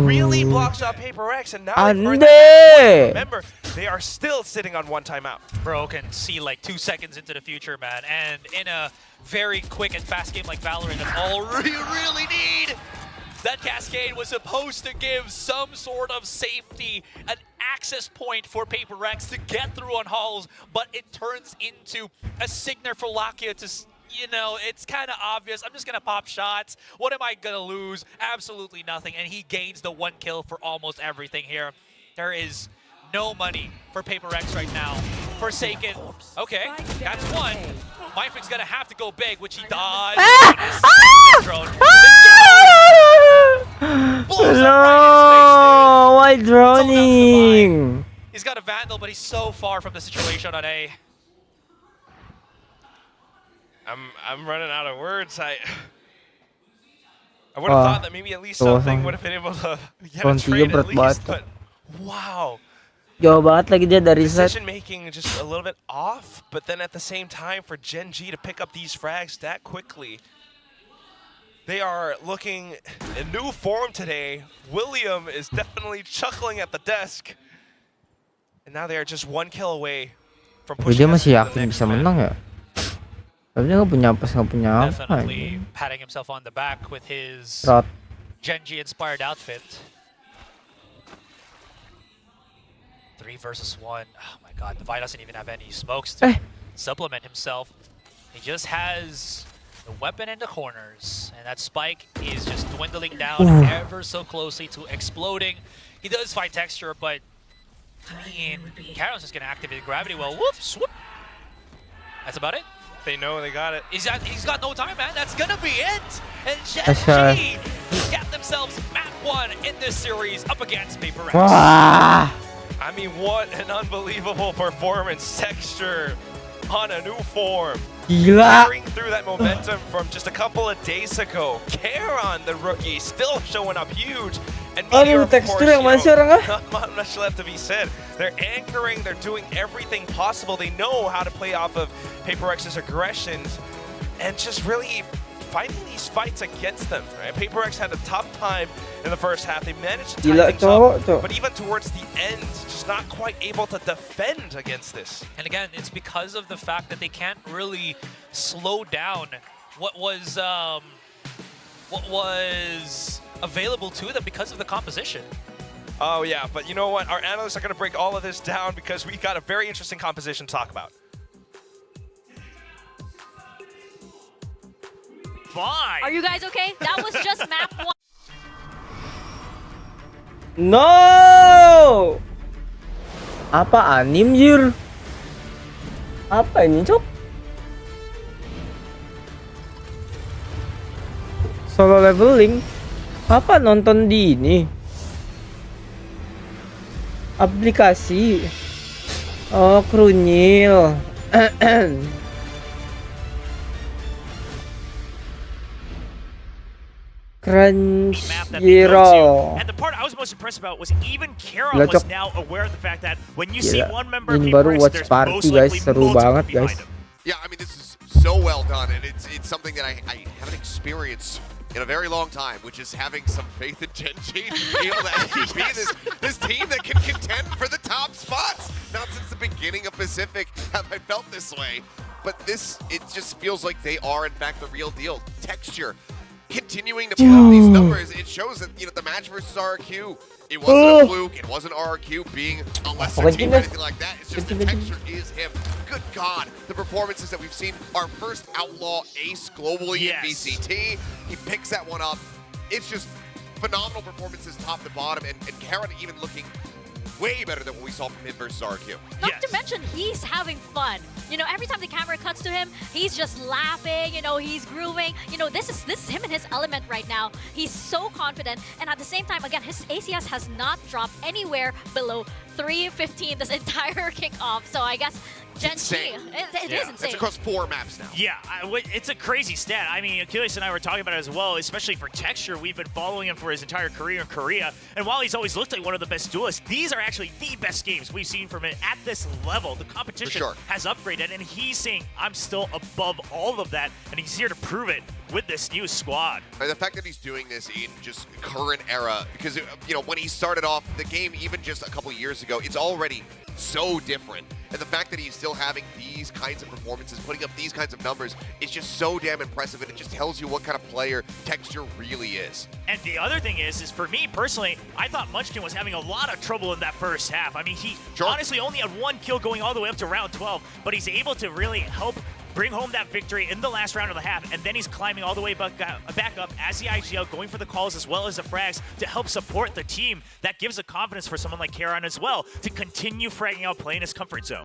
really blocks out Paper X. And now remember, they are still sitting on 1 timeout. Bro can see like 2 seconds into the future, man. And in a very quick and fast game like Valorant, that's all you really need. That Cascade was supposed to give some sort of safety, an access point for Paper Rex to get through on halls, but it turns into a signer for Lakia to, you know, it's kind of obvious. I'm just going to pop shots. What am I going to lose? Absolutely nothing. And he gains the 1 kill for almost everything here. There is no money for Paper X right now. Forsaken. Okay, that's 1. Mindfreak's going to have to go big, which he does. Drone. No, why droning? He's got a Vandal, but he's so far from the situation on A. I'm running out of words. I would have Wah, thought that maybe at least something would have been able to get a Kontinya trade at berat banget, least, but wow. Jauh banget lagi dia dari set. Decision making just a little bit off, but then at the same time for Gen G to pick up these frags that quickly. They are looking in new form today. William is definitely chuckling at the desk. And now they are just 1 kill away from Dia pushing us masih into the yakin next bisa match. menang ya? Tapi dia nggak punya apa, nggak punya apa. Definitely patting himself on the back with his Rot. Genji inspired outfit. 3 versus 1. Oh my god, Devi doesn't even have any smokes to supplement himself. He just has the weapon in the corners, and that spike is just dwindling down ever so closely to exploding. He does find texture, but I mean, Karon's just gonna activate the gravity well. Whoops, whoop. That's about it. They know they got it. He's got no time, man. That's gonna be it. And That's Gen G got themselves map 1 in this series up against Paper X. Wah. I mean, what an unbelievable performance. Texture on a new form. Gila. Carrying through that momentum from just a couple of days ago. Karon, the rookie, still showing up huge. And Meteor, Aduh, of course, Texture yang mana sih orang ah? not much left to be said. They're anchoring, they're doing everything possible. They know how to play off of Paper X's aggressions and just really fighting these fights against them. Right? Paper X had a tough time in the first half. They managed to tie things up, but even towards the end, just not quite able to defend against this. And again, it's because of the fact that they can't really slow down what was available to them because of the composition. Oh yeah, but you know what? Our analysts are going to break all of this down because we got a very interesting composition to talk about. Fine. Are you guys okay? That was just map 1. No! Apa anim, Jir? Apa ini, Cok? Solo leveling? Apa nonton di ini? Aplikasi. Oh, Krunyil. Crunchyroll. And the part I was most impressed about was even Karon was now aware of the fact that when you see one member of Ini Paper baru X, watch there's party most guys, likely seru multiple banget behind guys. him. Yeah, I mean, this is so well done, and it's something that I haven't experienced in a very long time, which is having some faith in Gen G to be able to actually be this team that can contend for the top spots. Not since the beginning of Pacific have I felt this way, but it just feels like they are in fact the real deal. Texture continuing to put up these numbers, it shows that the match versus RRQ, it wasn't a fluke, it wasn't RRQ being a lesser team or anything like that. It's just the Texture is him. Good God, the performances that we've seen. Our first Outlaw ace globally in VCT, he picks that one up. It's just phenomenal performances top to bottom, and Karon even looking way better than what we saw from him versus RQ. Not to mention, he's having fun. Every time the camera cuts to him, he's just laughing, he's grooving. This is him in his element right now. He's so confident, and at the same time, again, his ACS has not dropped anywhere below 315 this entire kickoff. So I guess Gen G, it is insane. It's across 4 maps now. Yeah, it's a crazy stat. I mean, Achilles and I were talking about it as well, especially for Texture. We've been following him for his entire career in Korea, and while he's always looked like one of the best duelists, these are actually the best games we've seen from him at this level. The competition has upgraded, and he's saying, I'm still above all of that, and he's here to prove it with this new squad. And the fact that he's doing this in just current era, because when he started off the game, even just a couple years ago, it's already so different. And the fact that he's still having these kinds of performances, putting up these kinds of numbers, is just so damn impressive, and it just tells you what kind of player Texture really is. And the other thing is for me personally, I thought Munchkin was having a lot of trouble in that first half. I mean, he honestly only had 1 kill going all the way up to round 12, but he's able to really help bring home that victory in the last round of the half, and then he's climbing all the way back up as the IGL, going for the calls as well as the frags to help support the team. That gives a confidence for someone like Karon as well to continue fragging out, playing his comfort zone.